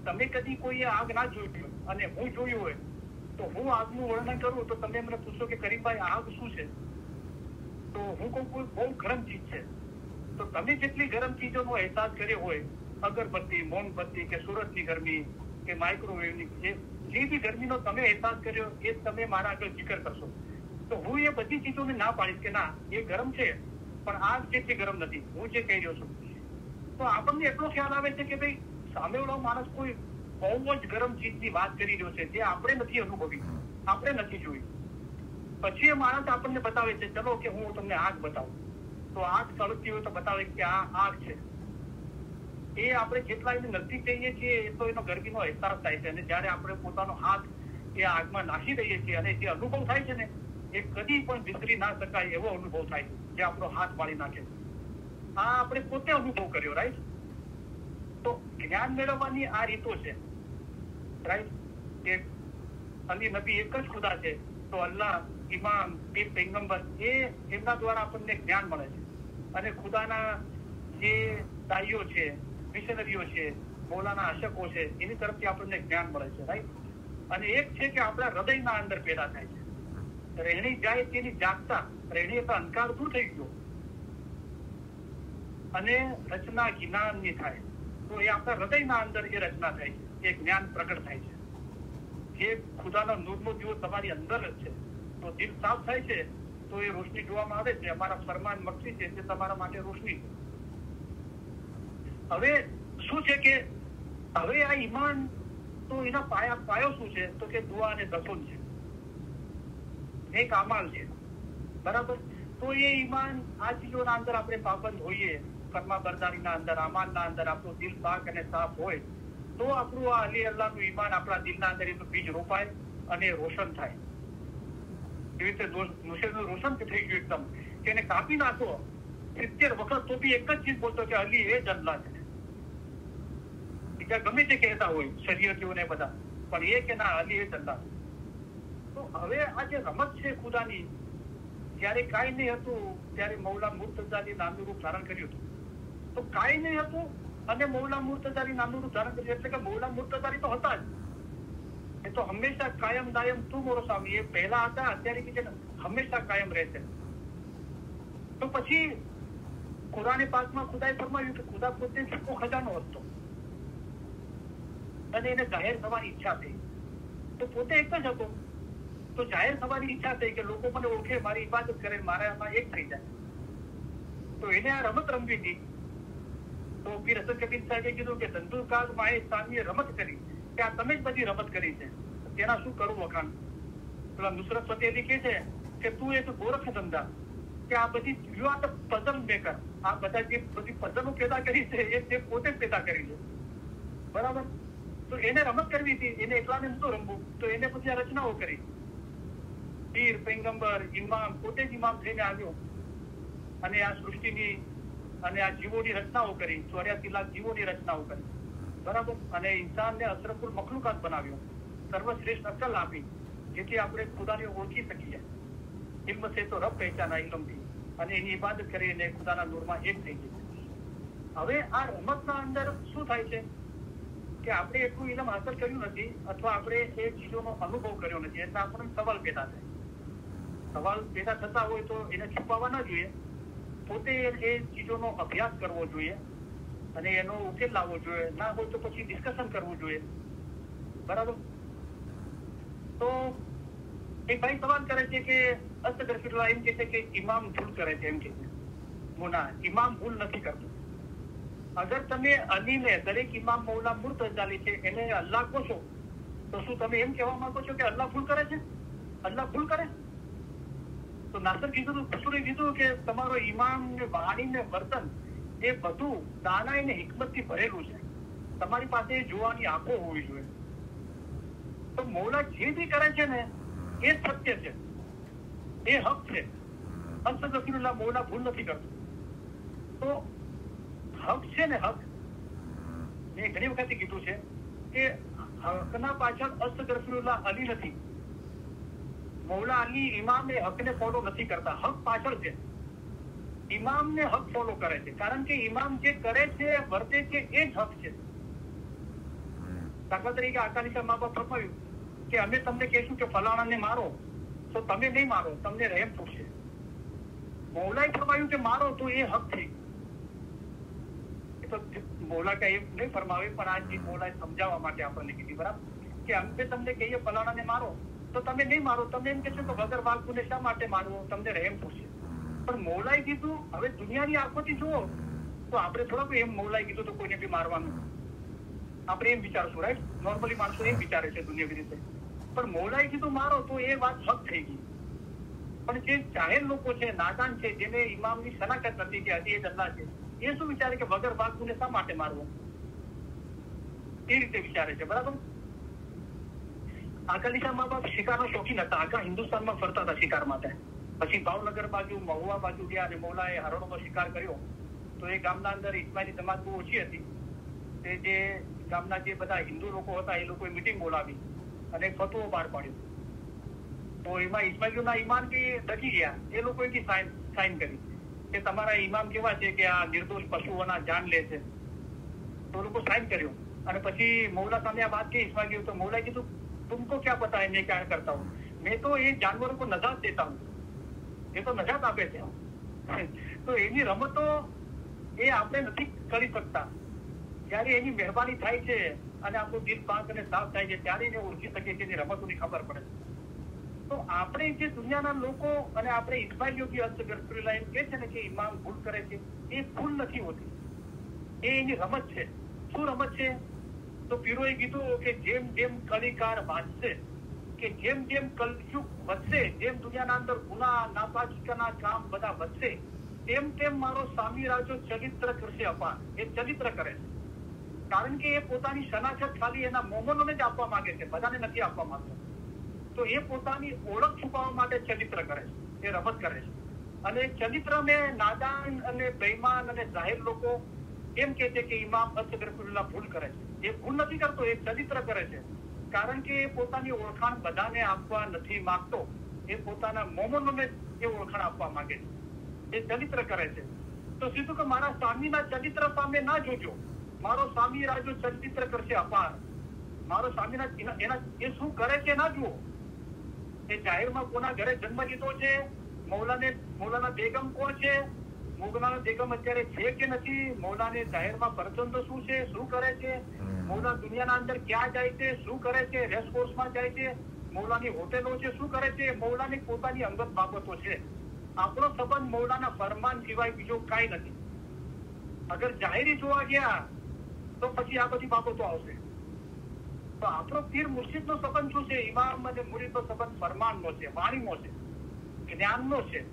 તમે કદી કોઈ આગ ના જોઈ અને હું જોયું હોય તો હું આગનું વર્ણન કરું તો તમે મને પૂછો કે કરીમભાઈ આગ શું છે? તો હું કહું કોઈ બહુ ગરમ ચીજ છે. તો તમે જેટલી ગરમ ચીજોનો અહેસાસ કર્યો હોય, અગરબત્તી, મોમબત્તી કે સુરતની ગરમી કે માઇક્રોવેવની, જે બી ગરમીનો તમે અહેસાસ કર્યો એ તમે મારા આગળ જિકર કરશો, તો હું એ બધી ચીજોને ના પાડીશ કે ના એ ગરમ છે પણ આગ જેટલી ગરમ નથી હું જે કહી રહ્યો છું. તો આપણને એટલો ખ્યાલ આવે છે કે ભાઈ સામેવાળો માણસ કોઈ બહુ જ ગરમ ચીજની વાત કરી રહ્યો છે જે આપણે નથી અનુભવી, આપણે નથી જોઈ. પછી એ માણસ આપણને બતાવે છે, ચલો કે હું તમને આગ બતાવું. તો આગ સળગતી હોય તો બતાવે કે આ આગ છે. એ આપણે જેટલા એને નજીક જઈએ છીએ એ તો એનો ગરમીનો અહેસાસ થાય છે. અને જયારે આપણે પોતાનો હાથ એ આગમાં નાખી દઈએ છીએ અને જે અનુભવ થાય છે ને એ કદી પણ વિસરી ના શકાય એવો અનુભવ થાય છે, જે આપણો હાથ બાળી નાખે. આ આપણે પોતે અનુભવ કર્યો, રાઈટ? તો જ્ઞાન મેળવવાની આ રીતો છે, રાઈટ? કે અલી નબી એક જ ખુદા છે, તો અલ્લાહ, ઇમામ, પીર પૈગંબર એ એમના દ્વારા આપણને જ્ઞાન મળે છે. અને ખુદાના જે દાઈઓ છે, મિશનરીઓ છે, મૌલાના અશકો છે, એની તરફથી આપણને જ્ઞાન મળે છે, રાઈટ? અને એક છે કે આપણા હૃદયના અંદર પેદા થાય છે. રહેણી જાય તેની જાગતા, રહેણી એટલે અંધકાર દૂર થઈ ગયો અને રચના જ્ઞાનની થાય, તો એ આપણા હૃદયના અંદર એ રચના થાય છે. એ જ્ઞાન પ્રગટ થાય છે. જે ખુદાનો નૂરનો દીવો તમારી અંદર જ છે, તો દિલ સાફ થાય છે તો એ રોશની જોવામાં આવે છે. અમારા ફરમાન મક્સી છે તે તમારા માટે રોશની છે. હવે શું છે કે હવે આ ઈમાન તો એના પાયો શું છે? તો કે દુઆ અને દફન છે, એક અમાલ છે. બરાબર? તો એ ઈમાન આ ચીજોના અંદર આપણે પાબંદ હોઈએ, ફરમા બરદારીના અંદર, અમાલના અંદર આપણું દિલ પાક અને સાફ હોય તો આપણું આ અલી અલ્લાહનું ઈમાન આપણા દિલના અંદર એનું બીજ રોપાય અને રોશન થાય. એવી રીતે રોશન થઈ ગયું એકદમ કે એને કાપી નાખો 70 વખત તો બી એક જ ચીજ બોલતો કે અલી એ જ અલ્લાહ છે. બીજા ગમે તે કહેતા હોય શરીયતીઓને બધા, પણ એ કે ના અલી એ જ અલ્લાહ. તો હવે આ જે રમત છે ખુદાની, જયારે કાંઈ નહીં હતું ત્યારે મૌલા મુર્તઝાની નામનું રૂપ ધારણ કર્યું હતું. તો કાંઈ નહીં હતું અને મૌલા મુર્તઝાની નામનું રૂપ ધારણ કર્યું, એટલે કે મૌલા મુર્તઝાની તો હતા જ, એ તો હંમેશા કાયમ દાયમ તું મોરો સ્વામી, એ પહેલા હતા અત્યારે કે હંમેશા કાયમ રહેશે. તો પછી કુરાને પાકમાં ખુદાએ ફરમાવ્યું કે ખુદા પોતે છૂપો ખજાનો હતો અને એને જાહેર થવાની ઈચ્છા થઈ, તો પોતે એક જ હતો. તો જાહેર થવાની ઈચ્છા થઈ કે લોકો મને ઓળખે, મારી ઇબાદત કરે, મારામાં એક થઈ જાય. તો એને આ રમત રમવી હતી. તો પીર હસન કબીર સાહેબે કીધું કે ધંધુકાલ માએ સામીએ રમત કરી, કે આ તમે જ બધી રમત કરી છે, તેના શું કરું વખાણ. પેલા નુસરત ફતેહ કહે છે કે તું એક ગોરખ ધંધા, કે આ બધી you are the puzzle maker, આ બધા જે બધી પઝલો પેદા કરી છે એ તે પોતે જ પેદા કરી છે. બરાબર? તો એને રમત કરવી હતી, એને એકલાને નતું રમવું, તો એને પછી આ રચનાઓ કરી. પીર, પૈગંબર, ઇમામ, પોતે જ ઇમામ થઈને આવ્યો અને આ સૃષ્ટિની અને આ જીવોની રચનાઓ કરી, 84 લાખ જીવોની રચનાઓ કરી. બરાબર? અને ઇન્સાનને અશરફુલ મખલુકાત બનાવ્યો, સર્વશ્રેષ્ઠ અકલ આપી, જેથી આપણે ખુદાને ઓળખી શકીએ. ઇલ્મ છે તો રબ પહેચાના ઇલ્મથી, અને એની ઇબાદત કરીને ખુદાના નૂરમાં એક થઈ ગઈ. હવે આ રમતના અંદર શું થાય છે કે આપણે એટલું ઇલમ હાંસલ કર્યું નથી, અથવા આપણે એ ચીજોનો અનુભવ કર્યો નથી, એટલે આપણને સવાલ પેદા થાય. સવાલ પેદા થતા હોય તો એને છુપાવવા ના જોઈએ, પોતે એ ચીજોનો અભ્યાસ કરવો જોઈએ અને એનો ઉકેલ લાવવો જોઈએ. ના હોય તો પછી ડિસ્કશન કરવું જોઈએ. બરાબર? તો એક ભાઈ સવાલ કરે છે કે અસ્તગફિરુલ્લાહ, એમ કે છે કે ઇમામ ભૂલ કરે છે, એમ કે ગુનાહ, ઇમામ ભૂલ નથી કરતો. અગર તમે અલીને, દરેક ઇમામ મૌલા મુર્તઝાલી છે, એને અલ્લાહ કહો છો, તો શું તમે એમ કહેવા માંગો છો કે અલ્લાહ ભૂલ કરે છે? અલ્લાહ ભૂલ કરે? તો નાસર કીધું કે તમારો ઇમામ ને વાણી ને વર્તન એ બધું દાનાઈ ને હિકમત થી ભરેલું છે. તમારી પાસે જોવાની આંખો હોવી જોઈએ. તો મૌલા જે બી કરે છે ને એ સત્ય છે, એ હક છે. અસ્તગફિરુલ્લાહ, મૌલા ભૂલ નથી કરતો. તો હક છે ને, હક મેં ઘણી વખત કીધું છે કે હકના પાછળ અસ્તગફિરુલ્લાહ અલી નથી. મૌલા અલી ઇમામ એ હકને ફોલો નથી કરતા, હક પાછળ છે. ઇમામ ને હક ફોલો કરે છે, કારણ કે ઇમામ જે કરે છે, વર્તે છે, એ જ હક છે. દાખલા તરીકે આકાલિકા મા બાપ ફરમાવ્યું કે અમે તમને કહેશું કે ફલાણાને મારો, તો તમે નહીં મારો, તમને રહેમ થશે. મૌલાએ ફરમાવ્યું કે મારો, તો એ હક થઈ. તો મૌલા કઈ એમ નહીં ફરમાવે, પણ આ ચીજ મૌલાએ સમજાવવા માટે આપણને કીધી. બરાબર? કે અમે તમને કહીએ ફલાણાને મારો, તો તમે નહીં મારો, તમે એમ કહેશો કે વગર વાગુને શા માટે મારવો, તમને રહેમ થશે. પણ મૌલાએ કીધું, હવે દુનિયાની આંખોથી જુઓ તો આપણે થોડુંક એમ મૌલાએ કીધું તો કોઈને બી મારવાનું આપણે એમ વિચારશું, રાઈટ? નોર્મલી માણસો એમ વિચારે છે દુનિયાવી રીતે. પણ મૌલાએ કીધું મારો, તો એ વાત હક થઈ ગઈ. પણ જે જાહેર લોકો છે, નાદાન છે, જેને ઇમામની શનાખત નથી કે હજી એ અલ્લાહ છે, એ શું વિચારે કે વગર વાગુને શા માટે મારવો, એ રીતે વિચારે છે. બરાબર? આકાલિકા મા બાપ શિકારના શોખીન હતા, આખા હિન્દુસ્તાનમાં ફરતા હતા શિકાર માટે. પછી ભાવનગર બાજુ, મહુવા બાજુ ગયા અને મૌલાએ હરણોનો શિકાર કર્યો. તો એ ગામના અંદર ઇસ્માઇલી જમાત બહુ ઓછી હતી. તે જે ગામના જે બધા હિન્દુ લોકો હતા એ લોકોએ મિટિંગ બોલાવી અને ફતવો બહાર પાડ્યો. તો એમાં ઇસ્માઇલીઓના ઇમામ બી ડગી ગયા. એ લોકોએ બી સાઇન કરી કે તમારા ઇમામ કેવા છે કે આ નિર્દોષ પશુઓના જાન લે છે. તો લોકો સાઇન કર્યો અને પછી મૌલા સામે આ વાત કહી ઇસ્માઇલીઓ. તો મૌલાએ કીધું तुमको क्या पता है मैं क्या करता हूँ, मैं तो ये जानवरों को नजात देता हूँ, ये तो नजात આપે છે. તો એની રમતો એ આપણે નથી કરી શકતા. જયારે એની મહેરબાની થાય છે અને આપણું દિલ પાંચ અને સાફ થાય છે ત્યારે એને ઓળખી શકીએ છીએ, એની રમતોની ખબર પડે છે. તો આપણે જે દુનિયાના લોકો અને આપણે ઇસ્માઇલ યોગી અસ્તગફરુલ્લાહ એમ કે છે ને કે ઇમામ ભૂલ કરે છે, એ ભૂલ નથી હોતી, એ એની રમત છે. શું રમત છે? તો પીરોએ કીધું કે જેમ જેમ કલિકાર વાંચશે, કે જેમ જેમ કલયુગ વધશે, જેમ દુનિયાના અંદર ગુના નાપાકીના કામ બધા વધશે, તેમ તેમ મારો સ્વામી રાજો ચરિત્ર કરશે અપાર. એ ચરિત્ર કરે છે કારણ કે એ પોતાની શનાખત ખાલી એના મોમનોને જ આપવા માંગે છે, બધાને નથી આપવા માંગતો. તો એ પોતાની ઓળખ છુપાવવા માટે ચરિત્ર કરે છે, એ રમત કરે છે. અને ચરિત્રને નાદાન અને બેઈમાન અને જાહેર લોકો એમ કે છે કે ઇમામ અસ્તગફરુલ્લાહ ભૂલ કરે છે. એ ભૂલ નથી કરતો, એ ચરિત્ર કરે છે કારણ કે એ પોતાની ઓળખાણ બધાને આપવા નથી માંગતો, એ પોતાના મોમનોને એ ઓળખાણ આપવા માંગે છે, એ ચરિત્ર કરે છે. તો સીધું કે મારા સ્વામીના ચરિત્ર સામે ના જોજો, મારો સ્વામી રાજો ચરિત્ર કરશે અપાર. મારો સ્વામીના એના એ શું કરે છે ના જુઓ. એ જાહેરમાં કોના ઘરે જન્મ લીધો છે, મૌલાના બેગમ કોણ છે, મૌલાના બેગમ અત્યારે છે કે નથી, મૌલાને જાહેરમાં પરચંદો શું છે, શું કરે છે, મૌલા દુનિયાના અંદર ક્યાં જાય છે, શું કરે છે, રેસકોર્સમાં જાય છે, મૌલાની હોટેલો છે, શું કરે છે, મૌલાની પોતાની અંગત બાબતો છે. આપણો સંબંધ મૌલાના ફરમાન સિવાય બીજો કાંઈ નથી. અગર જાહેરી જોવા ગયા તો પછી આ બધી બાબતો આવશે. તો આપણો પીર મુર્શિદનો સંબંધ શું છે? ઇમામ અને મુરીદનો સંબંધ ફરમાનનો છે, વાણીનો છે, જ્ઞાનનો છે.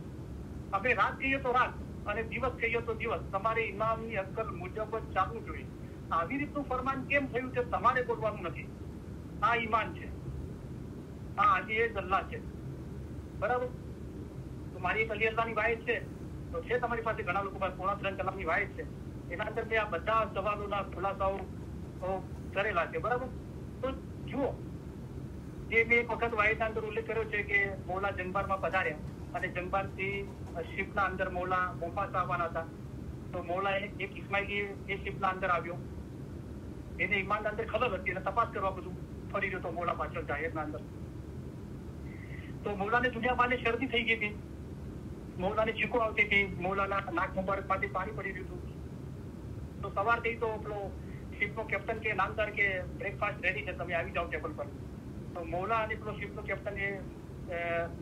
અમે રાત કહીએ તો રાત અને દિવસ કહીએ તો દિવસ, તમારે ઇમામની અક્કલ મુજબ જ ચાલવું જોઈએ. આવી રીતનું ફરમાન કેમ થયું છે તમારે બોલવાનું નથી. આ ઈમાન છે, આ આજે એ અલ્લાહ છે, બરાબર. તો મારી એક અલી અલ્લાહની વાયત છે, તો છે તમારી પાસે ઘણા લોકો પાસે 3.5 કલાકની વાયત છે, એના અંદર મેં આ બધા સવાલોના ખુલાસાઓ કરેલા છે, બરાબર. તો જુઓ, જે મેં એક વખત વાયતના અંદર ઉલ્લેખ કર્યો છે કે મૌલા જંગબારમાં પધાર્યા અને જંગબારથી શિપના અંદર મૌલા મોફાસ આવવાના હતા. તો મૌલા એક ઇસ્માઇલી એ શિપના અંદર આવ્યો, એને ઈમાનના અંદર ખબર હતી, એને તપાસ કરવા બધું ફરી રહ્યો તો મૌલા પાછળ જાહેરના અંદર. તો મૌલાને દુનિયા માને શરદી થઈ ગઈ હતી, મૌલાને ચીકો આવતી હતી, મૌલાના નાક મુબારક માંથી પાણી પડી રહ્યું હતું. તો સવાર થઈ તો પેલો શિપનો કેપ્ટન કે નામદાર કે બ્રેકફાસ્ટ રેડી છે, તમે આવી જાઓ ટેબલ પર. તો મૌલા અને પેલો શિપનો કેપ્ટન એ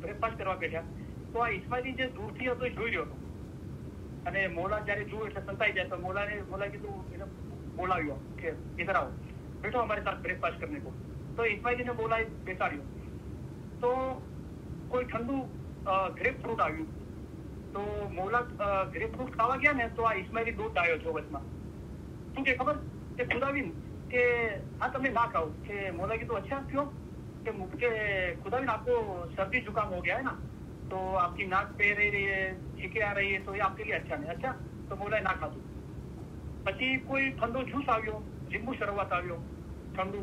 બ્રેકફાસ્ટ કરવા બેઠા. તો આ ઇસ્માઇલી જે દૂરથી હતો એ જોઈ રહ્યો હતો અને મૌલા જયારે જોયું એટલે સંતાઈ જાય. તો મૌલાએ કીધું, એને બોલાવ્યો કે ઇધર આવો, બેઠો અમારી સાથે બ્રેકફાસ્ટ કરને કો. તો ઇસ્માઇલીને મૌલાએ બેસાડ્યો. તો કોઈ ઠંડુ ગ્રેપ ફ્રૂટ આવ્યું. તો મૌલા ગ્રેપ ફ્રૂટ ખાવા ગયા ને તો આ ઇસ્માઇલી દૂધ આવ્યો છો વચમાં. શું કે ખબર કે ખુદાબીન કે હા તમે ના ખાઓ. કે મૌલા કીધું અચ્છા क्यों? કે खुदाबीन आपको सर्दी जुकाम हो गया है ना, तो आपकी नाक पे रही है, छींके आ रही है, तो ये आपके लिए अच्छा नहीं. अच्छा, तो मौलाए ના ખાધું. પછી કોઈ ઠંડો જ્યુસ આવ્યો, લીંબુ શરબત આવ્યો ઠંડુ,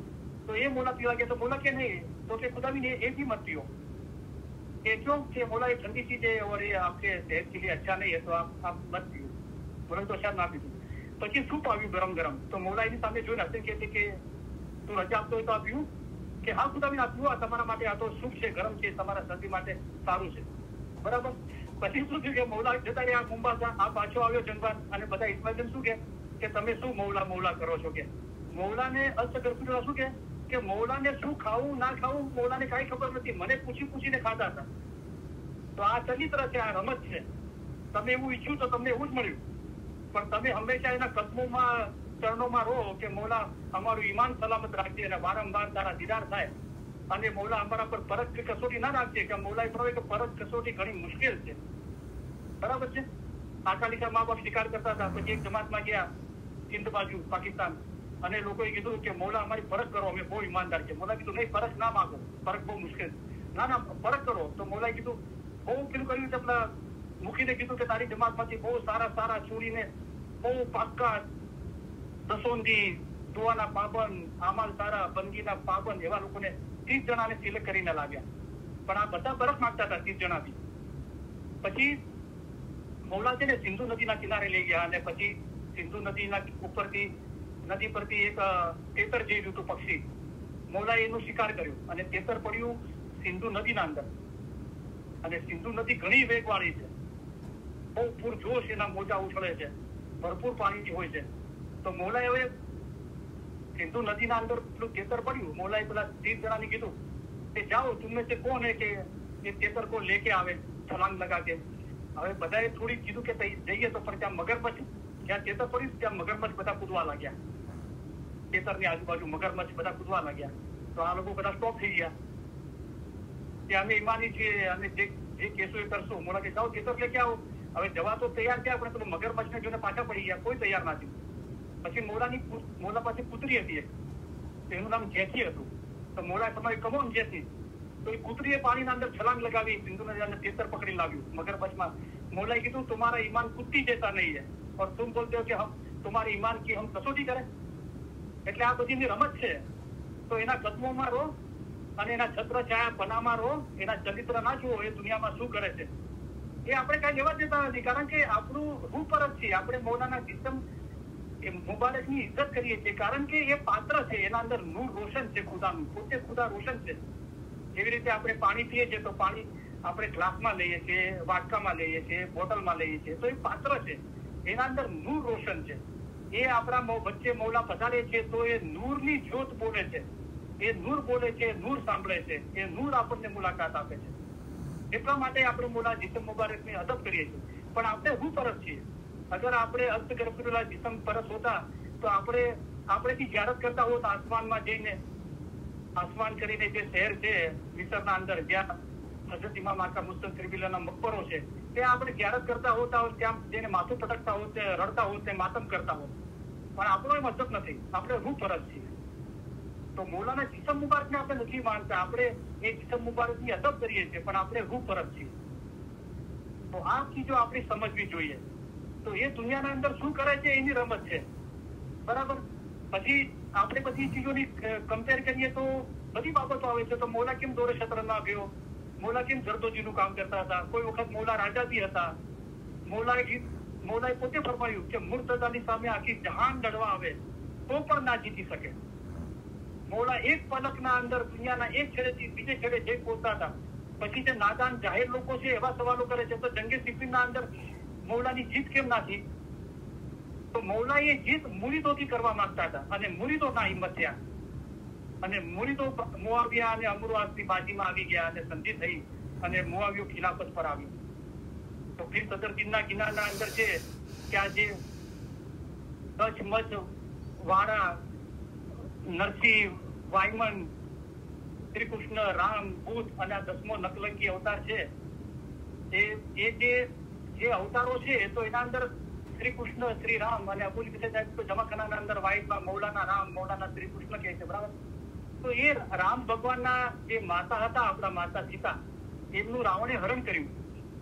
તો એ મૌલા પીવા ગયા. તો મૌલા કે નહીં, તો કે खुदाबीन ये भी मत पियो. કે क्यों? કે मौला ये ठंडी चीज है और ये आपके सेहत के लिए अच्छा नहीं है, तो आप मत पियो. मौला તો શાયદ ના પીધું. પછી સૂપ આવ્યું ગરમ ગરમ. તો મૌલા એની સામે જોઈને હસીને કહે કે તું રજા આપતો હોય તો આપ્યું. કે હા ખુદાબીન આપ્યું, આ તમારા માટે આ તો સૂપ છે, ગરમ છે, તમારા શરદી માટે સારું છે, બરાબર. પછી શું થયું કે મૌલા જતા રહ્યા મુંબાસા, આ પાછો આવ્યો જંગબાર અને બધા ઇસ્માઇલ શું કે તમે શું મૌલા કરો છો. કે મૌલાને અસ્તગફરુલ્લાહ શું કે મૌલાને શું ખાવું ના ખાવું મૌલાને કાંઈ ખબર નથી, મને પૂછીને ખાતા હતા. તો આ ચરિત્ર છે, આ રમત છે. તમે એવું ઈચ્છ્યું તો તમને એવું જ મળ્યું, પણ તમે હંમેશા એના કદમોમાં ચરણોમાં રહો કે મૌલા અમારું ઈમાન સલામત રાખજે અને વારંવાર તારા દીદાર થાય, અને મૌલા અમારા પર પરખ કે કસોટી ના રાખજે. કે મૌલાએ કહ્યું કે પરખ કસોટી ઘણી મુશ્કેલ છે, બરાબર છે. આકાલિકા મા બાપ શિકાર કરતા હતા. પછી એક જમાતમાં ગયા સિંધ બાજુ પાકિસ્તાન, અને લોકોએ કીધું કે મૌલા અમારી પરખ કરો, અમે બહુ ઈમાનદાર છે. મૌલા કીધું નહીં, પરખ ના માંગો, પરખ બહુ મુશ્કેલ. ના પરખ કરો. તો મૌલાએ કીધું બહુ પેલું કર્યું કે પેલા મૂકીને કીધું કે તારી જમાતમાંથી બહુ સારા છોડીને બહુ પાક્કા દસોંદી દુઆના પાબંદ આમાલ સારા બંદગીના પાબંદ એવા લોકોને 30 જણાને સિલેક્ટ કરીને લાવ્યા. પણ આ બધા પરખ માંગતા હતા 30 જણાથી. પછી મૌલા છે ને સિંધુ નદીના કિનારે લઈ ગયા અને પછી સિંધુ નદીના નદી પરથી એક તેતર જઈ રહ્યું હતું પક્ષી. મૌલાએ એનો શિકાર કર્યો અને તેતર પડ્યું સિંધુ નદીના અંદર. અને સિંધુ નદી ઘણી વેગવાળી છે, બહુ પૂરજોશ, એના મોજા ઉછળે છે, ભરપૂર પાણી હોય છે. તો મૌલાએ હવે સિંધુ નદીના અંદર પેલું તેતર પડ્યું, મોલાએ પેલા 30 જણાને કીધું કે જાઓ તુમે से कौन है કે ये तेतर को लेके આવે છલાંગ લગા કે. હવે બધાએ થોડી કીધું કે જઈએ તો પણ ત્યાં મગરમચ્છ, જ્યાં તેતર પડ્યું ત્યાં મગરમચ્છ બધા કૂદવા લાગ્યા. તેતરની આજુબાજુ મગરમચ્છ બધા કૂદવા લાગ્યા. તો આ લોકો બધા સ્ટોપ થઈ ગયા કે અમે ઈમાની છીએ અને જે કેસો એ કરશું. મોલા કે જાઓ તેતર લેકે આવો. હવે જવા તો તૈયાર થયા પણ પેલું મગરમચ્છને જોઈને પાછા પડી ગયા, કોઈ તૈયાર ના થયું. પછી મોલા પાસે કૂતરી હતી એનું નામ જેથી હતું. તો મોલા તમારી કમોન જેથી, તો એ કૂતરીએ પાણીના અંદર છલાંગ લગાવી, સિંધુ નદી અંદર તેતર પકડી લાવ્યું મગરમચ્છમાં. મોલાએ કીધું તમારા ઈમાન કુત્તી જैसा નહીં है और तुम बोलते हो कि हम तुम्हारे ईमान की हम कसौटी करें. એટલે આ બધીની રમત છે. તો એના કદમોમાં રહો અને એના છત્ર છાયા પનામાં રહો, એના ચરિત્ર ના જુઓ એ દુનિયામાં શું કરે છે એ આપણે કઈ લેવા દેતા નથી. કારણ કે આપણું રૂપ પર જ છે. આપણે મૌલાના જિસ્મ મુબારકની ઇજ્જત કરીએ છીએ કારણ કે એ પાત્ર છે, એના અંદર નૂર રોશન છે ખુદાનું, પોતે ખુદા રોશન છે. જેવી રીતે આપણે પાણી પીએ છીએ તો પાણી આપણે ગ્લાસમાં લઈએ છીએ, વાટકામાં લઈએ છીએ, બોટલમાં લઈએ છીએ, તો એ પાત્ર છે, એના અંદર નૂર રોશન છે. એ આપણા વચ્ચે મૌલા પધારે છે તો એ નૂરની જ્યોત બોલે છે, એ નૂર બોલે છે, નૂર સાંભળે છે, એ નૂર આપણને મુલાકાત આપે છે. એટલા માટે આપણે મૌલા જિસ્મ મુબારકની અદબ કરીએ છીએ. પણ આપણે રૂ પરસ છીએ. અગર આપણે અસ્ત ગરફુલ્લા જિસ્મ પરસ હોતા તો આપણેથી જ્યારત કરતા હોત આસમાનમાં જઈને, આસમાન કરીને જે શહેર છે મિસરના અંદર જ્યાં હઝરત ઇમામ આકા મુસ્તફા ત્રિબિલાના મકબરો છે, ત્યાં આપણે જ્યારત કરતા હોતા હોત, ત્યાં જઈને માથું પટકતા હોત, રડતા હોત, માતમ કરતા હોત. પણ આપણો એ મતલબ નથી, આપણે રૂ પરસ છીએ. તો મૌલાના જિસ્મ મુબારકને આપણે નથી માનતા, આપણે એ જિસ્મ મુબારકની અદબ કરીએ છીએ, પણ આપણે રૂ પરસ છીએ. તો આ ચીજો આપણે સમજવી જોઈએ. તો એ દુનિયાના અંદર શું કરે છે એની રમત છે, બરાબર. પછી આપણે બધી ચીજોની કમ્પેર કરીએ તો બધી બાબતો આવે છે. તો મૌલા કેમ દોરે શતરંજમાં ગયો, મૌલા કેમ જરદોજીનું કામ કરતા હતા, કોઈ વખત મૌલા રાજા બી હતા. મૌલાએ પોતે ફરમાયું કે મુર્તદાની સામે આખી જહાન લડવા આવે તો પણ ના જીતી શકે. મૌલા એક પલકના અંદર દુનિયાના એક છેડેથી બીજે છેડે જઈ પહોંચતા હતા. પછી જે નાદાન જાહેર લોકો છે એવા સવાલો કરે છે તો જંગે સિફીનના અંદર મૌલાની જીત કેમ ના થઈ? તો મૌલા એ જીત મુરીદોથી કરવા માંગતા હતા અને મુરીદો ના હિંમત થયા અને મુરીદો મુઆવિયા અને અમરુઆસની બાજીમાં આવી ગયા અને સંધિ થઈ અને મુઆવિયો ખિલાફત પર આવ્યો. તો ફિર સદરદીનના કિનારના અંદર છે કે આ જે કચ્છ મચ્છ વાળા નરસિંહ વાયમન શ્રી કૃષ્ણ રામ બુદ્ધ અને આ 10મો નકલંકી અવતાર છે, એ જે અવતારો છે તો એના અંદર શ્રી કૃષ્ણ શ્રી રામ અને અબુલ ફિઝા સાહેબ તો જમાખાના અંદર વાઇટમાં મૌલાના રામ મૌલાના શ્રી કૃષ્ણ કહે છે, બરાબર. તો એ રામ ભગવાનના જે માતા હતા આપણા માતા સીતા, એમનું રાવણે હરણ કર્યું.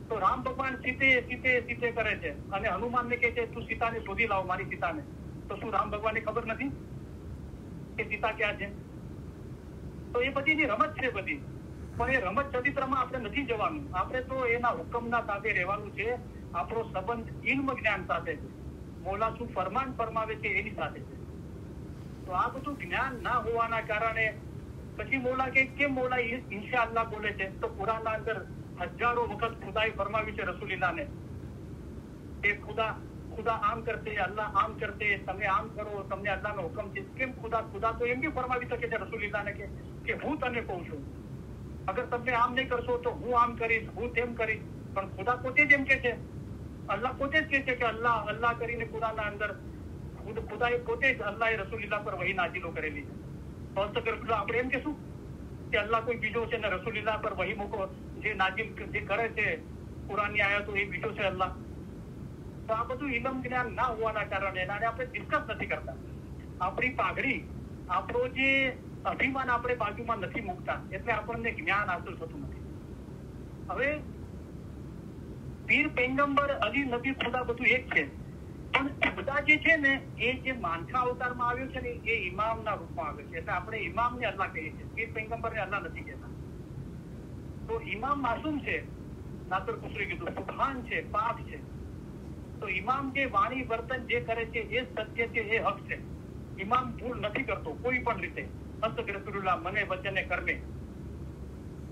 તો રામ ભગવાન સીતે કરે છે અને હનુમાનને કહે છે તું સીતાને શોધી લાવ, મારી સીતાને. તો શું રામ ભગવાનને ખબર નથી કે સીતા ક્યાં છે? તો એ બધીની રમત છે બધી. પણ એ રમત ચરિત્રમાં આપણે નથી જવાનું, આપણે તો એના હુકમના સાથે રહેવાનું છે. આપણો સંબંધ ઇલ્મ જ્ઞાન સાથે છે. મૌલા શું ફરમાન ફરમાવે છે એની સાથે છે. તો આ બધું જ્ઞાન ના હોવાના કારણે પછી મૌલા કે કેમ મૌલા ઇન્શાઅલ્લાહ બોલે છે? તો કુરાનના અંદર હજારો વખત ખુદાએ ફરમાવ્યું છે રસૂલિલ્લાહને કે ખુદા આમ કરતે, અલ્લાહ આમ કરતે, તમે આમ કરો, તમને અલ્લાહનો હુકમ છે. કેમ ખુદા તો એમ બી ફરમાવી શકે છે રસૂલિલ્લાહને કે હું તને કહું છું, અગર તમે આમ નહીં કરશો તો હું આમ કરીશ, હું તેમ કરીશ. પણ ખુદા પોતે જ એમ કે છે, અલ્લાહ પોતે જ કે છે કે અલ્લાહ કરીને કુરાનના અંદર ખુદાએ પોતે જ અલ્લાહે રસૂલિલ્લાહ પર વહી નાજીલો કરેલી છે. તો આપણે એમ કહેશું કે અલ્લાહ કોઈ બીજો છે ને રસૂલિલ્લાહ પર વહી મૂકો જે નાજીલ જે કરે છે કુરાનની આયતો એ બીજો છે અલ્લાહ? તો આ બધું ઇલમ જ્ઞાન ના હોવાના કારણે આપણે ડિસ્કસ નથી કરતા. આપણી પાઘડી, આપણો જે અભિમાન આપણે બાજુમાં નથી મૂકતા, એટલે આપણને જ્ઞાન હાંસલ થતું નથી. હવે પીર પૈગંબર અલી નબી ખુદા બધું એક છે, પણ ખુદા જે છે ને એ જે માનખા અવતારમાં આવ્યો છે ને એ ઇમામના રૂપમાં આવે છે. એટલે આપણે ઇમામને અલ્લાહ કહીએ છીએ, પીર પૈગંબરને અલ્લાહ નથી કહેતા. તો ઇમામ માસૂમ છે, નાસર ખુસરી કીધું, સુભાન છે, પાક છે. તો ઇમામ જે વાણી વર્તન જે કરે છે એ સત્ય છે, એ હક છે. ઇમામ ભૂલ નથી કરતો કોઈ પણ રીતે. અસ્તગફિરુલ્લાહ મને વચને કર્મે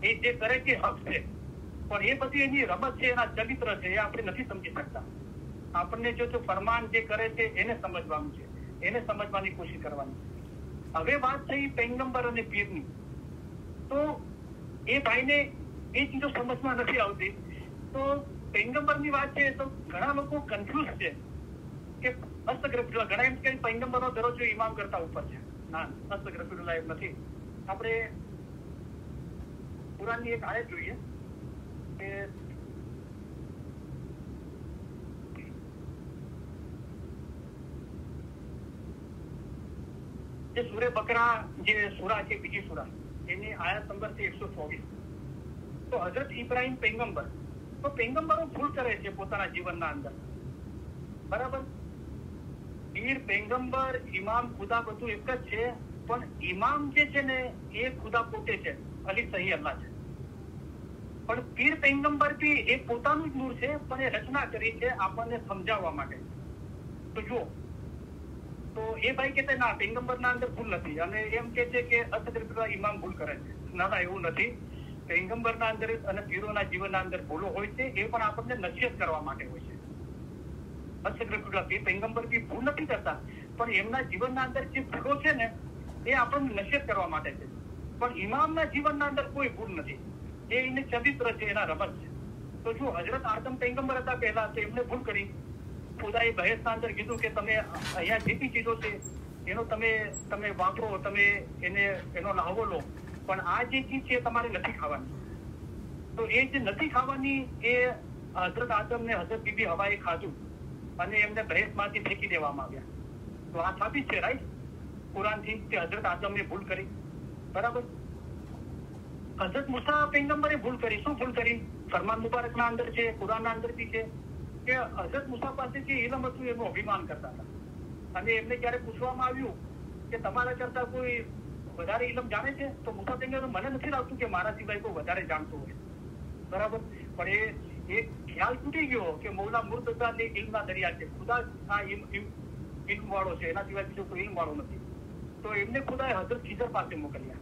એ જે કરે છે હક છે. પણ એ બધી એની રમત છે, એના ચરિત્ર છે, એ આપણે નથી સમજી શકતા. આપણને જો ફરમાન જે કરે છે એને સમજવાનું છે, એને સમજવાની કોશિશ કરવાની છે. હવે વાત થઈ પૈગંબર અને પીરની, તો એ ભાઈને એ ચીજો સમજમાં નથી આવતી. તો પૈગંબરની વાત છે તો ઘણા લોકો કન્ફ્યુઝ છે કે અસ્તગફરુલ્લાહ, ઘણા એમ કે પૈગંબરનો દરજ્જો ઇમામ કરતા ઉપર છે. ના, અસ્તગફરુલ્લાહ એમ નથી. આપણે કુરાનની એક આયત જોઈએ કે જે સૂરે બકરા જે સૂરા છે, બીજી સૂરા, એની આયત નંબર છે 124. તો હઝરત ઇબ્રાહિમ પૈગંબર, તો પૈગંબરો ભૂલ કરે છે પોતાના જીવનના અંદર, બરાબર. પીર, પૈગંબર, ઇમામ, ખુદા બધું એક જ છે, પણ ઇમામ જે છે ને એ ખુદા પોતે છે, અલી સહી અલ્લાહ છે. પણ પીર પૈગંબર બી એ પોતાનું જ નૂર છે, પણ એ રચના કરી છે આપણને સમજાવવા માટે. તો જુઓ, તો એ ભાઈ કહેતા ના, પૈગંબરના અંદર ભૂલ નથી, અને એમ કે છે કે અસ્તગફરુલ્લાહ ઇમામ ભૂલ કરે છે. ના ના, એવું નથી. પૈગંબરના અંદર અને પીરોના જીવનના અંદર ભૂલો હોય છે, એ પણ આપણને નસીહત કરવા માટે હોય છે. અસ્તગફરુલ્લાહ, પૈગંબર બી ભૂલ નથી કરતા, પણ એમના જીવનના અંદર જે ભૂલો છે ને એ આપણને નસીહત કરવા માટે છે. પણ ઇમામના જીવનના અંદર કોઈ ભૂલ નથી, એ એને ચરિત્ર છે, એના રમત છે. તો જો હઝરત આદમ પૈગંબર હતા પહેલા, તો એમને ભૂલ કરી. ખુદાએ બહેસના અંદર કીધું કે તમે અહીંયા જેટલી ચીજો છે એનો તમે વાપરો, તમે એનો લાહવો લો, પણ આ જે ચીજ છે તમારે નથી ખાવાની. તો એ જે નથી ખાવાની એ હઝરત આદમ ને હઝરત બીબી હવાએ ખાધું અને એમને બહેસમાંથી ફેંકી દેવામાં આવ્યા. તો આ સાબિત છે, રાઈટ, કુરાનથી, કે હઝરત આદમને ભૂલ કરી, બરાબર. હઝરત મૂસા પૈગંબરે ભૂલ કરી. શું ભૂલ કરી? ફરમાન મુબારકના અંદર છે, કુરાનના અંદર બી છે કે હઝરત મૂસા પાસે જે ઇલમ હતું એનું અભિમાન કરતા હતા, અને એમને જયારે પૂછવામાં આવ્યું કે તમારા કરતા કોઈ વધારે ઇલમ જાણે છે, તો મૂસા પૈગંબર, મને નથી લાગતું કે મારા સિવાય કોઈ વધારે જાણતું હોય, બરાબર. પણ એ ખ્યાલ તૂટી ગયો કે મૌલા મુર્તઝા ઇલ્મના દરિયા છે, ખુદા આ ઇલ્મ વાળો છે, એના સિવાય બીજો કોઈ ઇલ્મ વાળો નથી. તો એમને ખુદાએ હઝરત ખીઝર પાસે મોકલ્યા,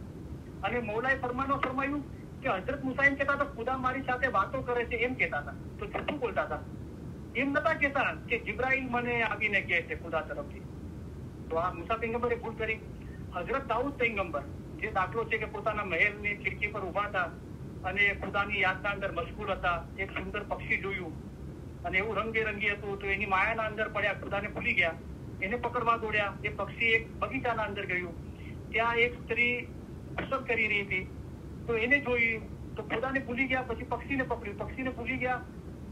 અને મૌલાએ ફરમાયું કે હઝરત મૂસા એમ કહેતા હતા ખુદા મારી સાથે વાતો કરે છે, એમ કહેતા હતા. તો જૂઠું બોલતા હતા, એમ નતા કહેતા કે જિબ્રાઈલ મને આવીને કહે છે ખુદા તરફથી. તો આ મૂસા પૈગંબરે ભૂલ કરી. હઝરત દાઉદ પૈગંબર, જે દાખલો છે કે પોતાના મહેલની ખિડકી પર ઉભા હતા અને ખુદાની યાદના અંદર મશગુલ હતા, એક સુંદર પક્ષી જોયું અને એવું રંગબેરંગી હતું, તો એની માયાના અંદર પડ્યા, ખુદાને ભૂલી ગયા, એને પકડવા દોડ્યા. એ પક્ષી એક બગીચાના અંદર ગયું, ત્યાં એક સ્ત્રી ગુસલ કરી રહી હતી, તો એને જોયું, તો ખુદાને ભૂલી ગયા. પછી પક્ષીને પકડ્યું, પક્ષીને ભૂલી ગયા,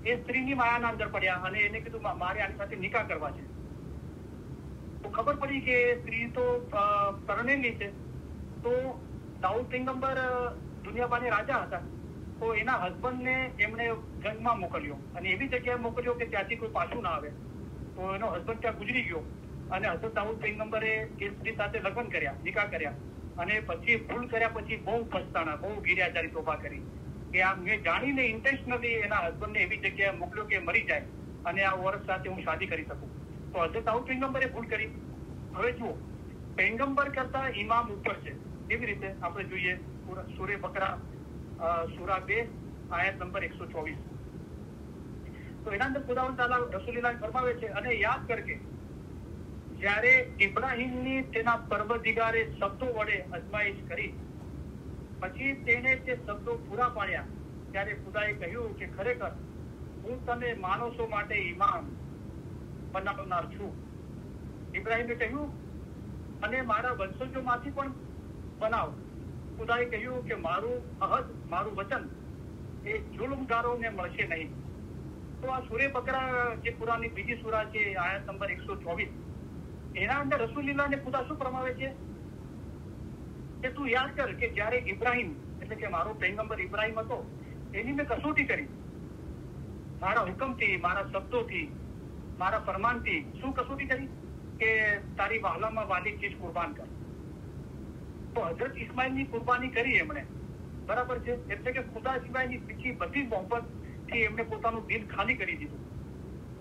એ સ્ત્રીની માયાના અંદર પડ્યા અને એને કીધું મારે આની સાથે નિકાહ કરવા છે. તો ખબર પડી કે સ્ત્રી તો પરણેલી છે. તો દાઉદ પૈગંબર દુનિયાબાને રાજા હતા, તો એના હસબન્ડને એમણે જંગમાં મોકલ્યો, અને એવી જગ્યાએ મોકલ્યો કે ત્યાંથી કોઈ પાછું ના આવે. તો એનો હસબન્ડ ત્યાં ગુજરી ગયો, અને હઝરત દાઉદ પૈગંબરે એ સ્ત્રી સાથે લગ્ન કર્યા, નિકાહ કર્યા, અને પછી ભૂલ કર્યા પછી બહુ પછતાણા, બહુ ગિર્યાચારી તોબા કરી કે આ મેં જાણીને ઇન્ટેન્શનલી એના હસબન્ડને એવી જગ્યાએ મોકલ્યો કે મરી જાય અને આ ઓરત સાથે હું શાદી કરી શકું. તો હઝરત દાઉદ પૈગંબરે ભૂલ કરી. હવે જુઓ, પૈગંબર કરતા ઇમામ ઉપર છે. કેવી રીતે? આપણે જોઈએ સૂરે બકરા સૂરા 2 આયત નંબર 124. તો એના અંદર ખુદાવંદ તાલા રસૂલુલ્લાહ ફરમાવે છે, અને યાદ કર કે જ્યારે ઇબ્રાહીમની તેના પરવરદિગારે શબ્દો વડે અજમાઈશ કરી, પછી તેને તે શબ્દો પૂરા પાડ્યા, ત્યારે ખુદાએ કહ્યું કે ખરેખર હું તને માણસો માટે ઇમામ બનાવનાર છું. ઇબ્રાહીમે કહ્યું, અને મારા વંશજોમાંથી પણ બનાવ. ખુદાએ કહ્યું કે મારું અહદ, મારું વચન એ જુલ્મગારોને મળશે નહીં. તો આ સૂરે બકરા જે કુરાનની બીજી સૂરા છે, આયત નંબર 124, એના અંદર રસૂલુલ્લાહને ખુદા શું ફરમાવે છે કે તું યાદ કર કે જ્યારે ઇબ્રાહીમ, એટલે કે મારો પૈગંબર ઇબ્રાહીમ હતો, એની મેં કસોટી કરી મારા હુકમથી, મારા શબ્દોથી, મારા ફરમાનથી. શું કસોટી કરી? કે તારી વહાલામાં વાલી ચીજ કુરબાન કર. તો હઝરત ઇસ્માઇલની કુરબાની કરી એમણે, બરાબર છે. એટલે કે ખુદા સિવાયની બીજી બધી મોહબ્બતથી એમણે પોતાનું દિલ ખાલી કરી દીધું.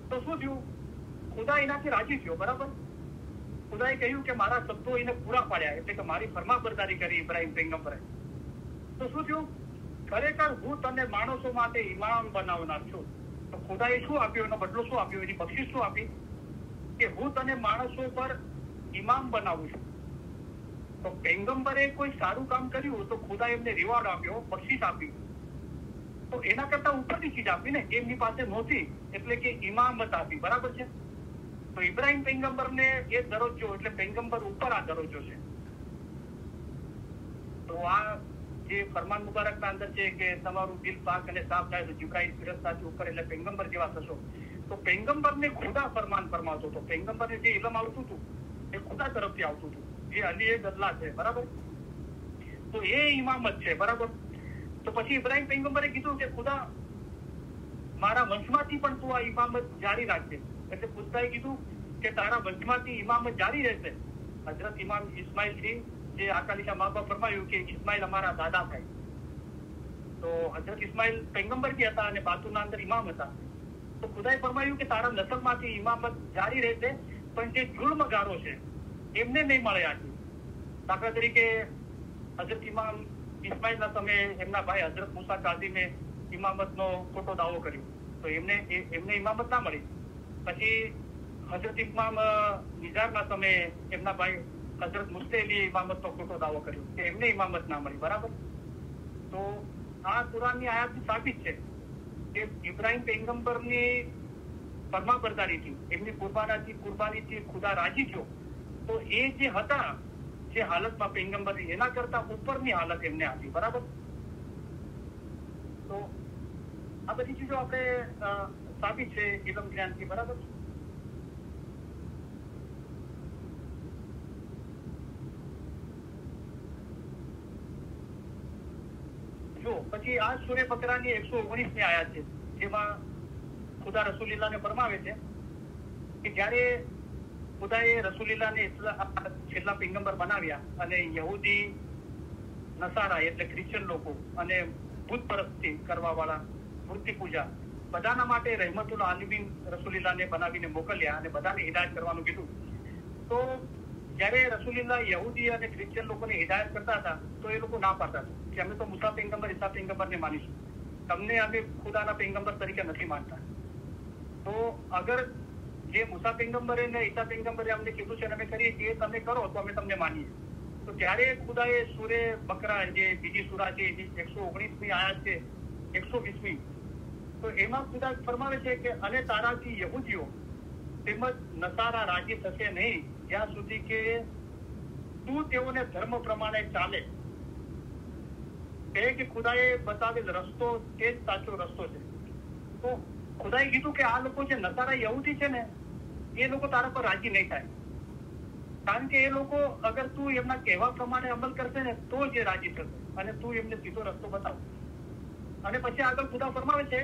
તો શું થયું? ખુદા એનાથી રાજી થયો, બરાબર. ખુદાએ કહ્યું કે મારા શબ્દો એને પૂરા પાડ્યા, એટલે કે મારી ફરમાબરદારી કરી ઇબ્રાહીમ પૈગંબરે. તો શું થયું? ખરેખર હું તને માણસો માટે ઇમામ બનાવનાર છું. તો ખુદાએ શું આપ્યું? એનો બદલો શું આપ્યો? એની બક્ષિસ શું આપી? કે હું તને માણસો પર ઇમામ બનાવું છું. તો પૈગંબરે કોઈ સારું કામ કર્યું તો ખુદા એમને રિવોર્ડ આપ્યો, બક્ષિસ આપી. તો એના કરતા ઉપરની ચીજ આપી ને, એમની પાસે નહોતી, એટલે કે ઇમામત આપી. બરાબર છે? તો ઇબ્રાહિમ પૈગંબરને એ દરજ્જો, એટલે પૈગંબર ઉપર આ દરજ્જો છે. તો આ જે ફરમાન મુબારકના અંદર છે કે તમારું દિલ પાક અને સાફ થાય તો જિબ્રાઈલ ફિરસ્તાથી ઉપર, એટલે પૈગંબર જેવા થશો. તો પૈગંબરને ખુદા ફરમાન ફરમાવતો હતો. પૈગંબરને જે ઇલમ આવતું હતું એ ખુદા તરફથી આવતું હતું. જે અલી એ ગદલા છે. બરાબર? તો એ ઇમામત છે. બરાબર? તો પછી ઇબ્રાહિમ પૈગંબરે કીધું કે ખુદા મારા વંશમાંથી પણ તું આ ઇમામત જારી રાખજે. એટલે ખુદાએ કીધું કે તારા વંશમાંથી ઇમામત જારી રહેશે. હજરત ઇમામ ઇસ્માઇલ થી જે અકાલીના મા બાપ ફરમાયું કે ઇસ્માઇલ અમારા દાદા થાય. તો હજરત ઇસ્માઇલ પૈગંબર બી હતા અને બાતુના અંદર ઇમામ હતા. તો ખુદાએ ફરમાયું કે તારા નસલમાંથી ઇમામત જારી રહેશે, પણ જે જુલ્મગારો છે એમને નહીં મળે. આટલું દાખલા તરીકે હજરત ઇમામ ઇસ્માઇલના સમયે એમના ભાઈ હજરત મુસા કાઝીમે ઇમામતનો ખોટો દાવો કર્યો, તો એમને ઇમામત ના મળી. પછી હજરત ઇમામ નિઝારના સમયે એમના ભાઈ હજરત મુસ્તેલીએ ઇમામતનો ખોટો દાવો કર્યો કે એમને ઇમામત ના મળી. બરાબર? તો આ કુરાનની આયાતથી સાબિત છે કે ઇબ્રાહિમ પૈગંબરની ફરમાબરદારીથી, એમની કુરબાનીથી ખુદા રાજી થયો. તો એ જે હતા, જે હાલતમાં પૈગંબરની, એના કરતા ઉપરની હાલત એમને આપી. બરાબર? તો આ બધી ચીજો આપણે સાબિત છે ઇલમ જ્ઞાનથી. બરાબર? જો પછી આ સૂરે બકરાની 119 આયાત છે, જેમાં ખુદા રસૂલિલ્લાહને ફરમાવે છે કે જ્યારે ખુદાએ રસૂલિલ્લાહને છેલ્લા પૈગંબર બનાવ્યા અને યહૂદી નસારા એટલે ક્રિશ્ચન લોકો અને બુત પરસ્તી કરવા વાળા, મૂર્તિ પૂજા, બધાના માટે રહેમતુલ આલમીન રસૂલિલ્લાહને બનાવીને મોકલ્યા અને બધાને હિદાયત કરવાનું કીધું. તો જયારે રસૂલિલ્લાહ યહૂદી અને ક્રિશ્ચન લોકોને હિદાયત કરતા હતા તો એ લોકો ના પાડતા હતા કે અમે તો મુસા પૈગંબર, ઈસા પૈગંબરને માનીશું, તમને અમે ખુદાના પૈગંબર તરીકે નથી માનતા. તો અગર જે મુસા પૈગંબરે ને ઈસા પૈગંબરે અમને કીધું છે અમે કરીએ છીએ, તમે કરો તો અમે તમને માનીએ. તો ત્યારે ખુદાએ સૂરે બકરા, જે બીજી સૂરા છે, 119મી આયાત છે, 120મી, તો એમાં ખુદા ફરમાવે છે કે અને તારાથી યહૂદીઓ તેમજ નસારા રાજી થશે નહીં જ્યાં સુધી કે તું તેઓને ધર્મ પ્રમાણે ચાલે. કે ખુદાએ બતાવેલ રસ્તો તે જ સાચો રસ્તો છે. તો ખુદાએ કીધું કે આ લોકો જે નસારા યહૂદી છે ને, એ લોકો તારા પર રાજી નહીં થાય, કારણ કે એ લોકો અગર તું એમના કહેવા પ્રમાણે અમલ કરશે ને તો જ એ રાજી થશે અને તું એમને સીધો રસ્તો બતાવ. અને પછી આગળ ખુદા ફરમાવે છે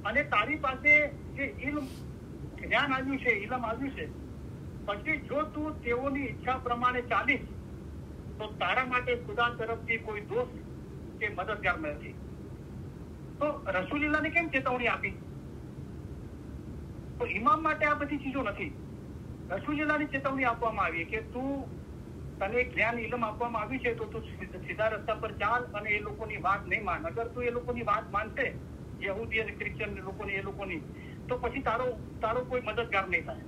અને તારી પાસે જે જ્ઞાન આવ્યું છે, ઇલમ આવ્યું છે, પછી જો તું તેઓની ઈચ્છા પ્રમાણે ચાલીશ તો તારા માટે ખુદા તરફથી કોઈ દોષ કે મદદગાર નથી. તો રસૂલિલ્લાહને કેમ ચેતવણી આપી? તો ઇમામ માટે આ બધી ચીજો નથી. રસૂલિલ્લાહની ચેતવણી આપવામાં આવી કે તું, તને જ્ઞાન ઇલમ આપવામાં આવ્યું છે તો તું સીધા રસ્તા પર ચાલ અને એ લોકોની વાત નહીં માન. અગર તું એ લોકોની વાત માનશે, યહૂદી અને ક્રિશ્ચન લોકોની, એ લોકોની, તો પછી તારો કોઈ મદદગાર નહીં થાય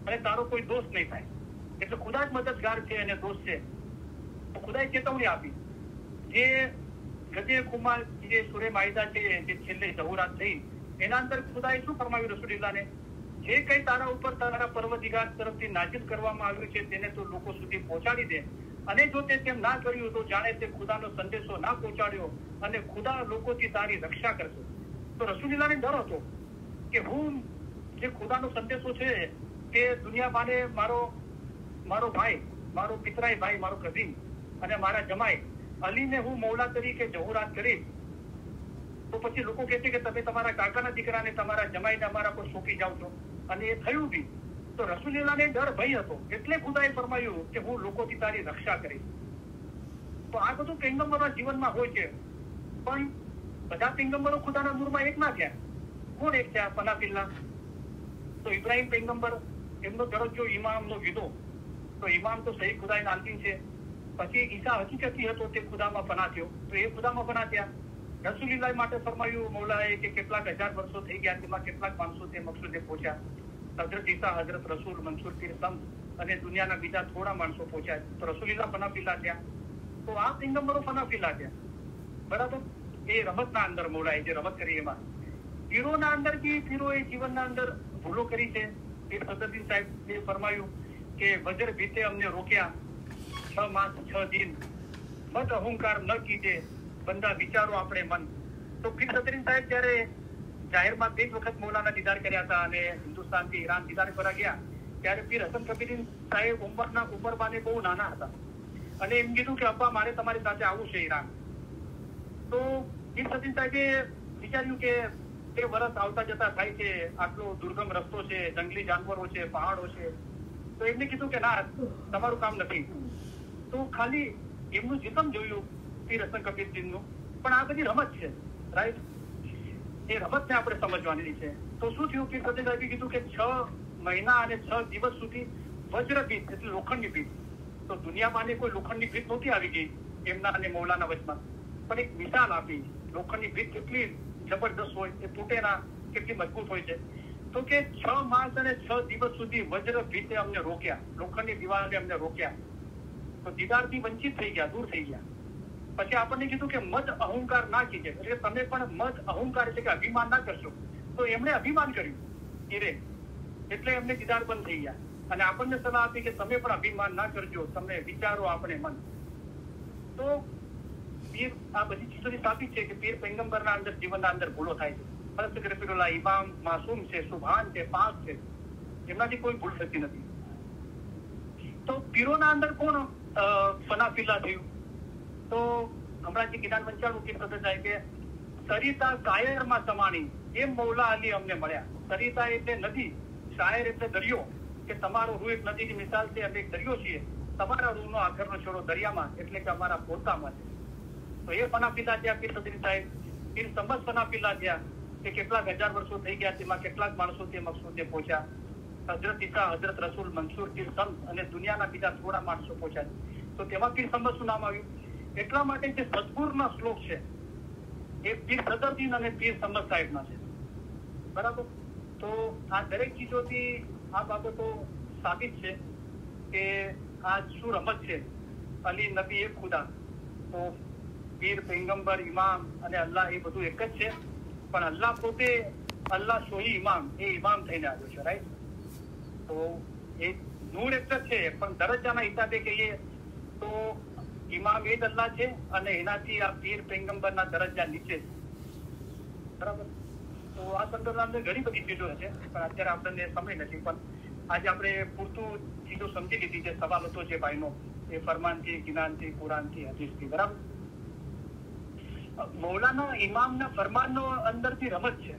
અને તારો કોઈ દોષ નહીં થાય. એટલે ખુદા જ મદદગાર છે અને દોષ છે. તો ખુદાએ ચેતવણી આપી. જે ગજે કુમાર જે સૂરે માઇદા છે, જે છેલ્લે જહુરાત થઈ, એના અંદર ખુદાએ શું ફરમાવ્યું રસૂલિલ્લાહને? જે કઈ તારા ઉપર તારા પરવદિગાર તરફથી નાજીલ કરવામાં આવ્યું છે તેને તો લોકો સુધી પહોંચાડી દે, અને જો તે તેમ ના કર્યું તો જાણે તે ખુદાનો સંદેશો ના પહોંચાડ્યો અને ખુદા લોકોથી તારી રક્ષા કરશે. તો રસૂલિલ્લાહને ડર હતો કે હું જે ખુદાનો સંદેશો છે તે દુનિયામાં મારો ભાઈ, મારો પિતરાઈ ભાઈ, મારો કઝિન અને મારા જમાઈ અલીને હું મૌલા તરીકે જહુરાત કરીશ, તો પછી લોકો કહે છે કે તમે તમારા કાકાના દીકરાને, તમારા જમાઈને અમારા પર સોંપી જાવ છો. અને એ થયું બી. તો રસૂલિલ્લાહને ડર ભય હતો, એટલે ખુદાએ ફરમાયું કે હું લોકોથી તારી રક્ષા કરીશ. તો આ બધું પૈગંબરોના જીવનમાં હોય છે, પણ બધા પૈગંબરો ખુદાના નૂરમાં એક ના થયા. કોણ એક થયા? ફનાફિલ્લા. તો ઇબ્રાહિમ પૈગંબર, એમનો દરજ્જો ઇમામનો કીધો, તો ઇમામ તો સહી ખુદાના અંતિમ છે. પછી ઈસા હકીકતી હતો, તે ખુદામાં ફના થયો, તો એ ખુદામાં ફના થયા. રસૂલિલ્લાહ માટે ફરમાયું મૌલાએ કે કેટલાક હજાર વર્ષો થઈ ગયા, તેમાં કેટલાક માણસો તે મકસૂદે પહોંચ્યા. હજરત ઈસા, હજરત રસૂલ, મંસૂર પીર સમ અને દુનિયાના બીજા થોડા માણસો પહોંચ્યા. તો રસુલીલા ફનાફીલા થયા, તો આ પૈગંબરો ફનાફીલા થયા. બરાબર, એ રમતના અંદર મોડાય જે રમત કરી એમાં. પીરોના અંદર બી પીરોએ જીવનના અંદર ભૂલો કરી છે. પીર સદરુદ્દીન સાહેબ ફરમાયું કે વજ્ર ભીતે અમને રોક્યા, 6 માસ 6 દિન મત અહંકાર ન કીજે, બંદા વિચારો આપણે મન. તો પીર સદરુદ્દીન સાહેબ જયારે જાહેરમાં 2 વખત મૌલાના દીદાર કર્યા હતા અને હિન્દુસ્તાનથી ઈરાન દીદાર કરવા ગયા, ત્યારે પીર હસન કબીર સાહેબ ઉંમરમાંને બહુ નાના હતા અને એમ કીધું કે અબ્બા મારે તમારી સાથે આવવું છે ઈરાન. તો પીર સદરુદ્દીન સાહેબે વિચાર્યું કે 2 વર્ષ આવતા જતા થાય છે, આટલો દુર્ગમ રસ્તો છે, જંગલી જાનવરો છે, પહાડો છે. તો એમને કીધું કે ના, તમારું કામ નથી. તો ખાલી એમનું જીતમ જોયું પીર હસન કબીરજીનું, પણ આ બધી રમત છે, રાઈટ? એ રમતને આપણે સમજવાની છે. તો શું થયું? પીર સદરુદ્દીન સાહેબે કીધું કે 6 મહિના અને 6 દિવસ સુધી વજ્ર ભીત એટલે લોખંડની ભીત. તો દુનિયામાં કોઈ લોખંડની ભીત નહોતી આવી ગઈ એમના અને મૌલાના વચમાં, પણ એક મિસાલ આપી લોખંડની ભીત કેટલી જબરદસ્ત હોય, એ તૂટે ના, કેટલી મજબૂત હોય છે. તો કે 6 માસ અને 6 દિવસ સુધી વજ્ર ભીતે અમને રોક્યા, લોખંડની દિવાલે અમને રોક્યા. તો દીદારથી વંચિત થઈ ગયા, દૂર થઈ ગયા. પછી આપણને કીધું કે મત અહંકાર ના કીજે, એટલે તમે પણ મત અહંકાર એટલે કે અભિમાન ના કરશો. તો એમણે અભિમાન કર્યું ઈરે, એટલે એમને દીદાર બંધ થઈ ગયા. અને આપણને સલાહ આપી કે તમે પણ અભિમાન ના કરજો, તમે વિચારો આપણે મન. તો પીર આ બધી ચીજોની સાબિત છે કે પીર પૈગંબરના અંદર જીવનના અંદર ભૂલો થાય છે. ફરજ રફીકુલ્લાહ ઇમામ માસૂમ છે, સુભાન છે, પાક છે, એમનાથી કોઈ ભૂલ થતી નથી. તો પીરોના અંદર કોણ ફનાફીલા થયું? તો હમણાં જે કિનાર પંચાળું પીર થતું જાય કે સરિતા શાયરમાં સમાણી, એમ મૌલા અલી અમને મળ્યા. સરિતા એટલે નદી, શાયર એટલે દરિયો, કે તમારો રૂહ એક નદીની મિસાલ છે, અમે એક દરિયો છીએ. તમારા રૂહનો આખરનો છોડો દરિયામાં એટલે કે અમારા પોતામાં છે. તો એ ફનાફીલા થયા પીર સદરુદ્દીન સાહેબ. પીર સમજ ફનાફીલા થયા કે કેટલાક હજાર વર્ષો થઈ ગયા, તેમાં કેટલાક માણસો તે મકસૂદે પહોંચ્યા. હજરત ઈસા, હજરત રસૂલ, મંસૂર, પીર સમજ અને દુનિયાના બીજા થોડા માણસો પહોંચ્યા. તો તેમાં પીર સમજ શું નામ આવ્યું? એટલા માટે જે સદગુરુના શ્લોક છે એ પીર સદરુદ્દીન અને પીર સમજ સાહેબના છે. બરાબર? તો આ દરેક ચીજોથી આ બાબતો સાબિત છે કે આ શું રમત છે. અલી, નબી, એક ખુદા. તો પીર, પૈગંબર, ઇમામ અને અલ્લાહ એ બધું એક જ છે. પણ અલ્લાહ પોતે અલ્લાહ સોહી ઇમામ, એ ઇમામ થઈને આવ્યો છે, રાઈટ? તો એ નૂર એક જ છે, પણ દરજ્જાના હિસાબે કહીએ તો ઇમામ એ જ અલ્લાહ છે અને એનાથી આ પીર પૈગંબરના દરજ્જા નીચે છે. બરાબર? તો આ સંદર્ભમાં અંદર ઘણી બધી ચીજો છે, પણ અત્યારે આપણને સમય નથી. પણ આજે આપણે પૂરતું ચીજો સમજી લીધી છે. સવાલ હતો જે ભાઈનો, એ ફરમાનથી, કિનાનથી, કુરાનથી, હદીસથી. બરાબર? મૌલાના ઇમામના ફરમાનનો અંદરથી રમત છે.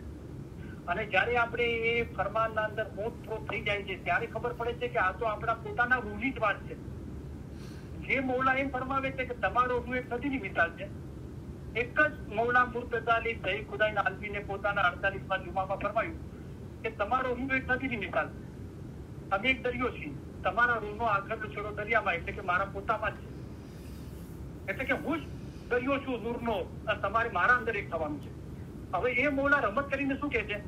અને જયારે આપણે એ ફરમાનના અંદર ઓતપ્રોત થઈ જાય છે ત્યારે ખબર પડે છે કે આ તો આપણા પોતાના રૂહની જ વાત છે. જે મૌલા એમ ફરમાવે છે કે તમારો રૂહ એક નદીની મિસાલ છે. એક જ મૌલા મુર્તઝા અલી સહી ખુદાઈના આલમીને પોતાના 48મા જુમામાં ફરમાયું કે તમારો રૂહ એક નદીની મિસાલ છે. અમે એક દરિયો છીએ, તમારા રૂહનો આખરનો છોડો દરિયામાં, એટલે કે મારા પોતામાં છે. એટલે કે હું જ દરિયો છું નૂરનો, તમારે મારા અંદર એક થવાનું છે. હવે એ મૌલા રમત કરીને શું કહે છે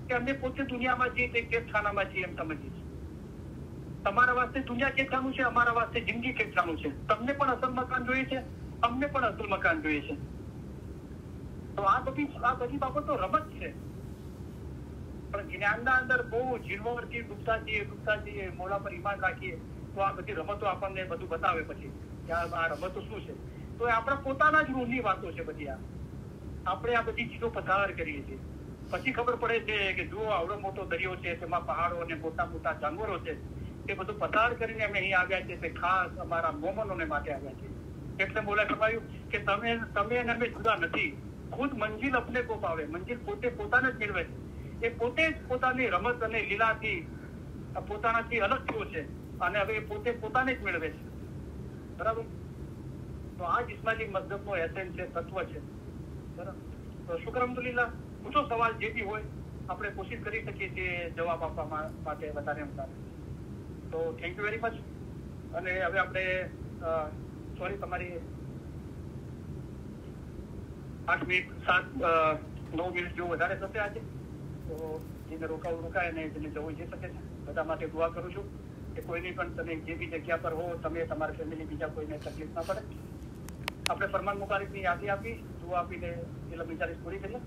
કે અમે પોતે દુનિયામાં છીએ, તે કેદખાનામાં છીએ એમ સમજીએ છીએ. તમારા વાસ્તે દુનિયા કેદખાનું છે, અમારા વાસ્તે જિંદગી કેદખાનું છે. તમને પણ અસલ મકાન જોઈએ છે, અમને પણ અસલ મકાન જોઈએ છે. તો આ બધી બાબતો રમત છે. પણ જ્ઞાનના અંદર બહુ ઝીણવટથી ડૂબતા જઈએ, મોડા પર ઈમાન રાખીએ તો આ બધી રમતો આપણને બધું બતાવે પછી કે આ રમતો શું છે. તો એ આપણા પોતાના જ રૂહની વાતો છે બધી. આપણે આ બધી ચીજો પસાર કરીએ છીએ, પછી ખબર પડે છે કે જુઓ આવડો મોટો દરિયો છે, તેમાં પહાડો અને મોટા મોટા જાનવરો છે. એ બધું પસાર કરીને અમે અહીં આવ્યા છે, તે ખાસ અમારા મોમનોને માટે આવ્યા છે. એટલે મોલા કહેવાયું કે તમે અને અમે જુદા નથી, ખુદ મંજિલ અપને કો પાવે. મંજિલ પોતે પોતાને જ મેળવે છે. એ પોતે જ પોતાની રમત અને લીલાથી પોતાનાથી અલગ થયો છે અને હવે એ પોતે પોતાને જ મેળવે છે. બરાબર? તો આ જ ઇસ્માઇલી મઝહબનો એસેન્સ છે, તત્વ છે. બરાબર? તો શુક્ર અલ્હમ્દુલિલ્લાહ. પૂછો સવાલ જે બી હોય, આપણે કોશિશ કરી શકીએ છીએ જવાબ આપવા માટે વધારે વધારે. તો થેન્ક યુ વેરી મચ. અને હવે આપણે સોરી, તમારી 8 મિનિટ 9 મિનિટ જેવું વધારે થશે આજે. તો જેને રોકાય અને જેને જવું જઈ શકે છે. બધા માટે દુઆ કરું છું કે કોઈની પણ તમે જે બી જગ્યા પર હો, તમે તમારા ફેમિલી બીજા કોઈને તકલીફ ના પડે. આપણે ફરમાન મુબારકની યાદી આપી, દુઆ આપીને એ લંબી પૂરી કરીએ.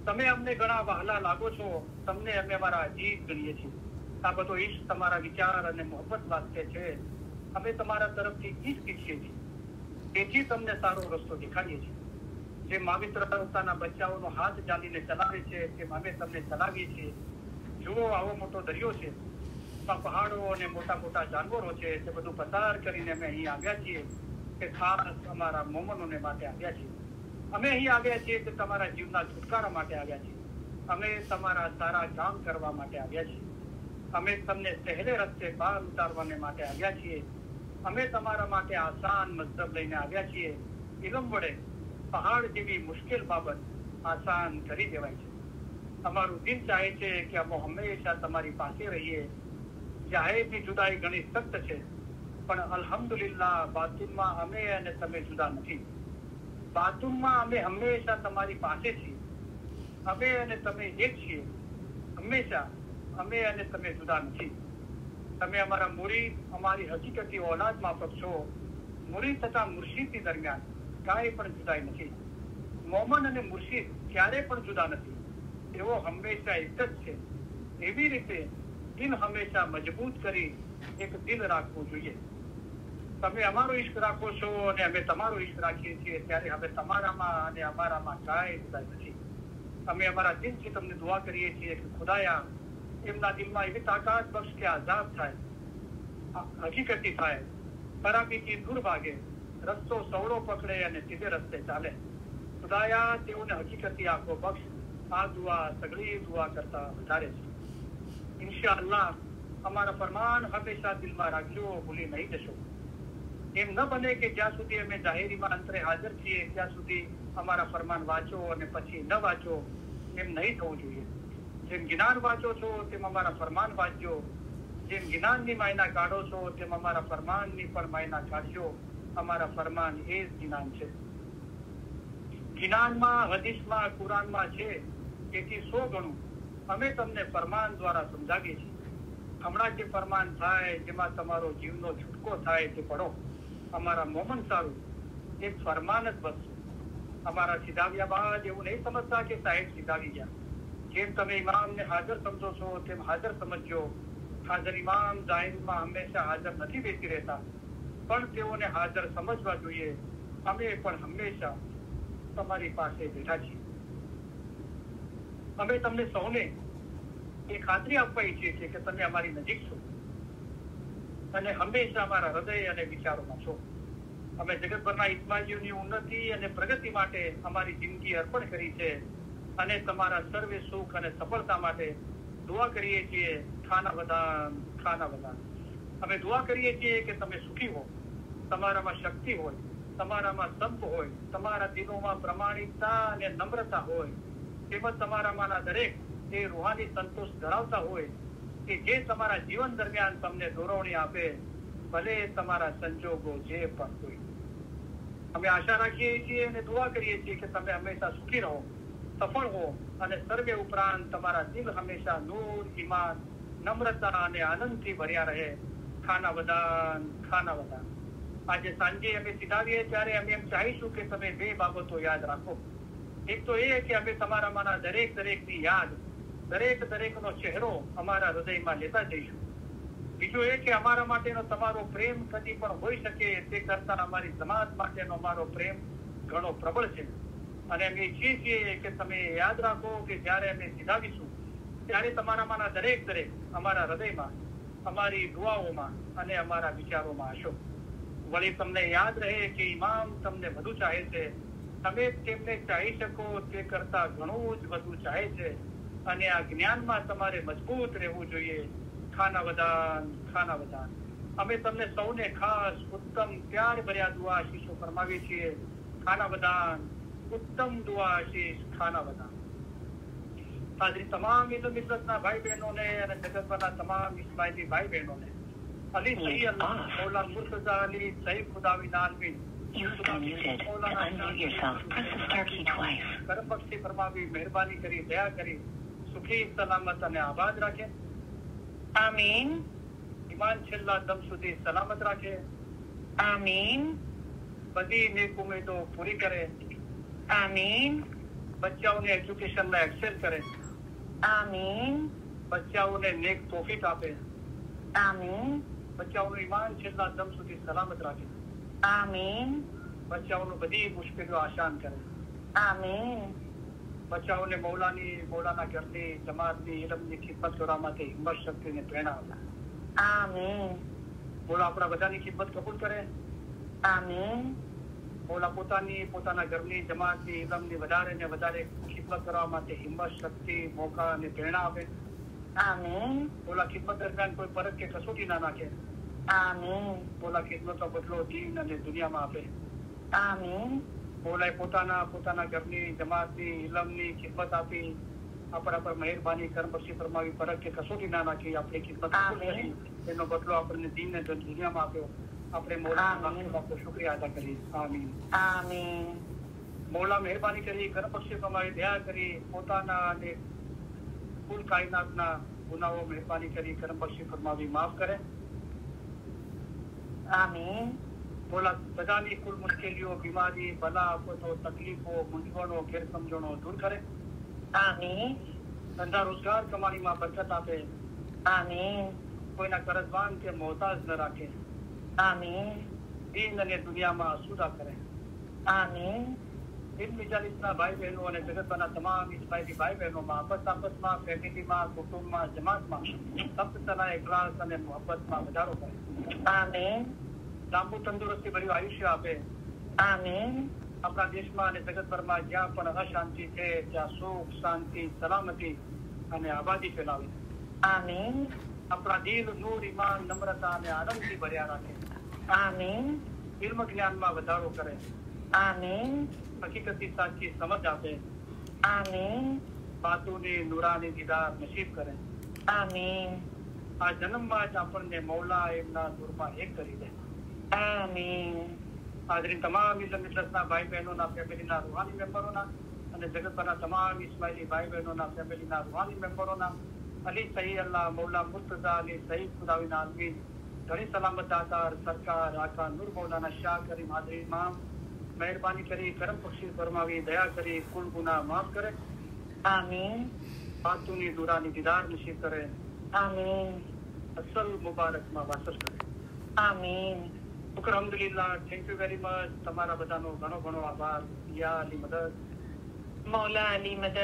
તમે અમને ઘણા વહાલા લાગો છો, તમને અમે અમારા અજીબ ગણીએ છીએ. આ બધો ઈશ્ક તમારા વિચાર અને મોહબ્બત વાસ્તે છે. અમે તમારા તરફથી ઈશ્ક ઈચ્છીએ છીએ, તેથી તમને સારો રસ્તો દેખાડીએ છીએ. જે માવિત્ર પોતાના બચ્ચાઓનો હાથ ચાલીને ચલાવે છે, તેમ અમે તમને ચલાવીએ છીએ. જુઓ, આવો મોટો દરિયો છે, પહાડો અને મોટા મોટા જાનવરો છે, તે બધું પસાર કરીને અમે અહીં આવ્યા છીએ કે ખાસ અમારા મોમનોને માટે આવ્યા છીએ. અમે અહીં આવ્યા છીએ કે તમારા જીવના છુટકારા માટે આવ્યા છીએ. અમે તમારા સારા કામ કરવા માટે આવ્યા છીએ. અમે તમને સહેલે રસ્તે બહાર ઉતારવાને માટે આવ્યા છીએ. અમે તમારા માટે આસાન મતલબ લઈને આવ્યા છીએ. ઇલમ વડે પહાડ જેવી મુશ્કેલ બાબત આસાન કરી દેવાય છે. અમારું દિલ ચાહે છે કે અમે હંમેશા તમારી પાસે રહીએ. જાહેરની જુદાઈ ઘણી સખ્ત છે, પણ અલ્હમ્દુલિલ્લાહ બાતુનમાં અમે અને તમે જુદા નથી. બાતુનમાં અમે હંમેશા તમારી પાસે છીએ. અમે અને તમે એક છીએ. હંમેશા અમે અને તમે જુદા નથી. તમે અમારા મુરીદ, અમારી હકીકતી ઓલાદ માફક છો. મુરીદ તથા મુર્શિદની દરમિયાન કાંઈ પણ જુદાઈ નથી. મોમન અને મુર્શિદ ક્યારે પણ જુદા નથી. તેઓ હંમેશા એક જ છે. એવી રીતે દિલ હંમેશા મજબૂત કરી એક દિલ રાખવું જોઈએ. તમે અમારો ઈશ્ક રાખો છો અને અમે તમારો ઈશ્ક રાખીએ છીએ, ત્યારે હવે તમારામાં અને અમારામાં કાંઈ જુદાઈ નથી. અમે અમારા દિલથી તમને દુઆ કરીએ છીએ કે ખુદાયા એમના દિલમાં એવી તાકાત બક્ષ કે આઝાદ થાય, હકીકતી થાય, ખરાબીથી દૂર ભાગે, રસ્તો સવળો પકડે અને સીધે રસ્તે ચાલે. ખુદાયા તેઓને હકીકતી આંખો બક્ષ. આ દુઆ સગળી દુઆ કરતા વધારે છે. ઇન્શાઅલ્લાહ અમારા ફરમાન હંમેશા દિલમાં રાખજો, ભૂલી નહીં જશો. એમ ન બને કે જ્યાં સુધી અમે જાહેરીમાં અંતરે હાજર છીએ ત્યાં સુધી અમારા ફરમાન વાંચો અને પછી ન વાંચો. એમ નહીં થવું જોઈએ. જેમ જ્ઞાન વાંચો છો તેમ અમારા ફરમાન વાંચજો. જેમ જ્ઞાનની માયના કાઢો છો તેમ અમારા ફરમાનની પણ માયના કાઢજો. અમારા ફરમાન એ જ જ્ઞાન છે. જ્ઞાનમાં, હદીસમાં, કુરાનમાં છે, તેથી 100 ગણું અમે તમને ફરમાન દ્વારા સમજાવીએ છીએ. હમણાં જે ફરમાન થાય, જેમાં તમારો જીવનો છૂટકો થાય, તે પડો. અમારા મોમન સારું એક ફરમાન જ બનશે. અમારા સિધાવ્યા બાદ એવું નહીં સમજતા કે સાહેબ સિધાવી ગયા. જેમ તમે ઇમામને હાજર સમજો છો તેમ હાજર સમજજો. હાજર ઇમામ જાહેરમાં હંમેશા હાજર નથી બેસી રહેતા, પણ તેઓને હાજર સમજવા જોઈએ. અમે પણ હંમેશા તમારી પાસે બેઠા છીએ. અમે તમને સૌને એ ખાતરી આપવા ઈચ્છીએ છીએ કે તમે અમારી નજીક છો અને હંમેશા અમારા હૃદય અને વિચારોમાં છો. અમે જગતભરના ઇસ્માઇલીઓની ઉન્નતિ અને પ્રગતિ માટે અમારી જિંદગી અર્પણ કરી છે અને તમારા સર્વે સુખ અને સફળતા માટે દુઆ કરીએ છીએ. ખાના વદાન, ખાના વદાન. અમે દુઆ કરીએ છીએ કે તમે સુખી હો, તમારામાં શક્તિ હોય, તમારામાં સંપ હોય, તમારા દિલોમાં પ્રમાણિકતા અને નમ્રતા હોય, તેમજ તમારામાંના દરેક એ રૂહાની સંતોષ ધરાવતા હોય કે જે તમારા જીવન દરમિયાન તમને દોરવણી આપે, ભલે તમારા સંજોગો જે પણ હોય. અમે આશા રાખીએ છીએ અને દુઆ કરીએ છીએ કે તમે હંમેશા સુખી રહો, સફળ હો અને સર્વે ઉપરાંત તમારા દિલ હંમેશા નૂર, ઈમાન, નમ્રતા અને આનંદથી ભર્યા રહે. ખાના વદાન, ખાના વદાન. આજે સાંજે અમે સિધાવીએ ત્યારે અમે એમ ચાહીશું કે તમે 2 બાબતો યાદ રાખો. એક તો એ કે અમે તમારામાંના દરેકની યાદ, દરેકનો ચહેરો અમારા હૃદયમાં લેતા જઈશું. બીજું એ કે અમારા માટેનો તમારો પ્રેમ કદી પણ હોઈ શકે તે કરતા અમારી સમાજ માટેનો અમારો પ્રેમ ઘણો પ્રબળ છે. અને અમે ઈચ્છીએ છીએ કે તમે યાદ રાખો કે જ્યારે અમે સિધાવીશું ત્યારે તમારામાંના દરેક અમારા હૃદયમાં, અમારી દુઆઓમાં અને અમારા વિચારોમાં હશો. વળી તમને યાદ રહે કે ઇમામ તમને વધુ ચાહે છે. તમે તેમને ચાહી શકો તે કરતા ઘણું જ વધુ ચાહે છે અને આ જ્ઞાનમાં તમારે મજબૂત રહેવું જોઈએ. ખાના વદાન, ખાના વદાન. અમે તમને સૌને ખાસ ઉત્તમ પ્યાર ભર્યા દુઆ આશીષો ફરમાવીએ છીએ. ખાના વદાન, ઉત્તમ દુઆ આશીષ, ખાના વદાન. હાજરી તમામ ઈદ મિલ્લતના ભાઈ બહેનોને અને જગતભરના તમામ ઇસ્માઇલી ભાઈ બહેનોને અલી સૈયદ મૌલા મુર્તઝા અલી સૈયદ ખુદાવી નાલમી કરમ બક્ષી ફરમાવી, મહેરબાની કરી, દયા કરી સુખી સલામત અને આબાદ રાખે. આમીન. ઈમાન છેલ્લા દમ સુધી સલામત રાખે. આમીન. બધી નેક ઉમેદો પૂરી કરે. આમીન. બચ્ચાઓને એજ્યુકેશનમાં એક્સેલ કરે. આમીન. બચ્ચાઓને નેક તોફીક આપે. આમીન. બચ્ચાઓનું ઈમાન છેલ્લા દમ સુધી સલામત રાખે. આમીન. બચ્ચાઓનું બધી મુશ્કેલીઓ આસાન કરે. આમીન. બચ્ચાઓને મૌલાના ઘરની જમાતની ઇલમની ખિદમત કરવા માટે હિંમત શક્તિને પ્રેરણા આપે. આમીન. મૌલા આપણા બધાની ખિદમત કબૂલ કરે. આમીન. મૌલા પોતાના ઘરની જમાતની ઇલમની વધારે ને વધારે ખિદમત કરવા માટે હિંમત શક્તિ મોકા અને પ્રેરણા આપે. આમીન. મૌલા ખિદમત દરમિયાન કોઈ પરત કે કસોટી ના નાખે. આમીન. મૌલા ખિદમતનો બદલો દીન અને દુનિયામાં આપે. આમીન. મૌલાએ પોતાના ઘરની જમાતની ઇલમની ખિદમત આપી આપણા પર મહેરબાની કરમબક્ષી ફરમાવી પરત કે કસોટી ના નાખી આપણી ખિદમત કરી એનો બદલો આપણને દીન ને દુનિયામાં આપ્યો. આપણે મૌલાના શુક્રિયા અદા કરીએ. આમીન. આમીન. મૌલા મહેરબાની કરી કરમબક્ષી ફરમાવી દયા કરી પોતાના અને કુલ કાયનાતના ગુનાઓ મહેરબાની કરી કરમબક્ષી ફરમાવી માફ કરે. આમીન. મૌલા બધાની કુલ મુશ્કેલીઓ બીમારી બલા આફતો તકલીફો મૂંઝવણો ગેરસમજણો દૂર કરે. આમીન. ધંધા રોજગાર કમાણીમાં બરકત આપે. આમીન. કોઈના કરજવાન કે મોહતાજ ન રાખે. આમીન. દીન અને દુનિયામાં આસુદા કરે. આમીન. ઇલ્મિજાલિસના ભાઈ બહેનો અને જગતના તમામ ઇસ્માઇલી ભાઈ બહેનોમાં આપસમાં ફેમિલીમાં કુટુંબમાં જમાતમાં સખ્તના ઇખલાસ અને મોહબ્બતમાં વધારો કરે. આમીન. લાંબુ તંદુરસ્તી ભર્યું આયુષ્ય આપે. આમીન. આપણા દેશમાં અને જગતભરમાં જ્યાં પણ અશાંતિ છે ત્યાં સુખ શાંતિ સલામતી અને આબાદી ફેલાવે. આમીન. આપણા દિલ નૂર ઈમાન નમ્રતા અને આનંદથી ભર્યા રાખે. આમીન. ઇલ્મ જ્ઞાનમાં વધારો કરે. આમીન. હકીકતી સાચી સમજ આપે. આમીન. બાતુની નુરાની દીદાર નસીબ કરે. આમીન. આ જન્મમાં જ આપણને મૌલા એમના નૂરમાં એક કરી દે. આમીન. હાજરીન તમામ ઇલ્મ મિજલસના ભાઈ બહેનોના ફેમિલીના રૂહાની મેમ્બરોના અને જગતભરના તમામ ઇસ્માઇલી ભાઈ બહેનોના ફેમિલીના રૂહાની મેમ્બરોના અલી સહી અલ્લાહ મૌલા મુર્તઝા અલી સહી ખુદાવીન આલમીન ઘણી સલામત દાતાર સરકાર આકા નૂર મૌલાના શાહ કરીમ હાજરી ઇમામ મહેરબાની કરી કરમ બક્ષી ફરમાવી દયા કરી કુલ ગુનાહ માફ કરે. આમીન. બાતુની દુરાની દીદાર નસીબ કરે. આમીન. અસલ મુબારકમાં વાસર કરે. આમીન. અલ્હમ્દુલિલ્લાહ. Thank you very much. તમારા બધાનો ઘણો આભાર. યા અલી મદદ. મૌલા અલી મદદ.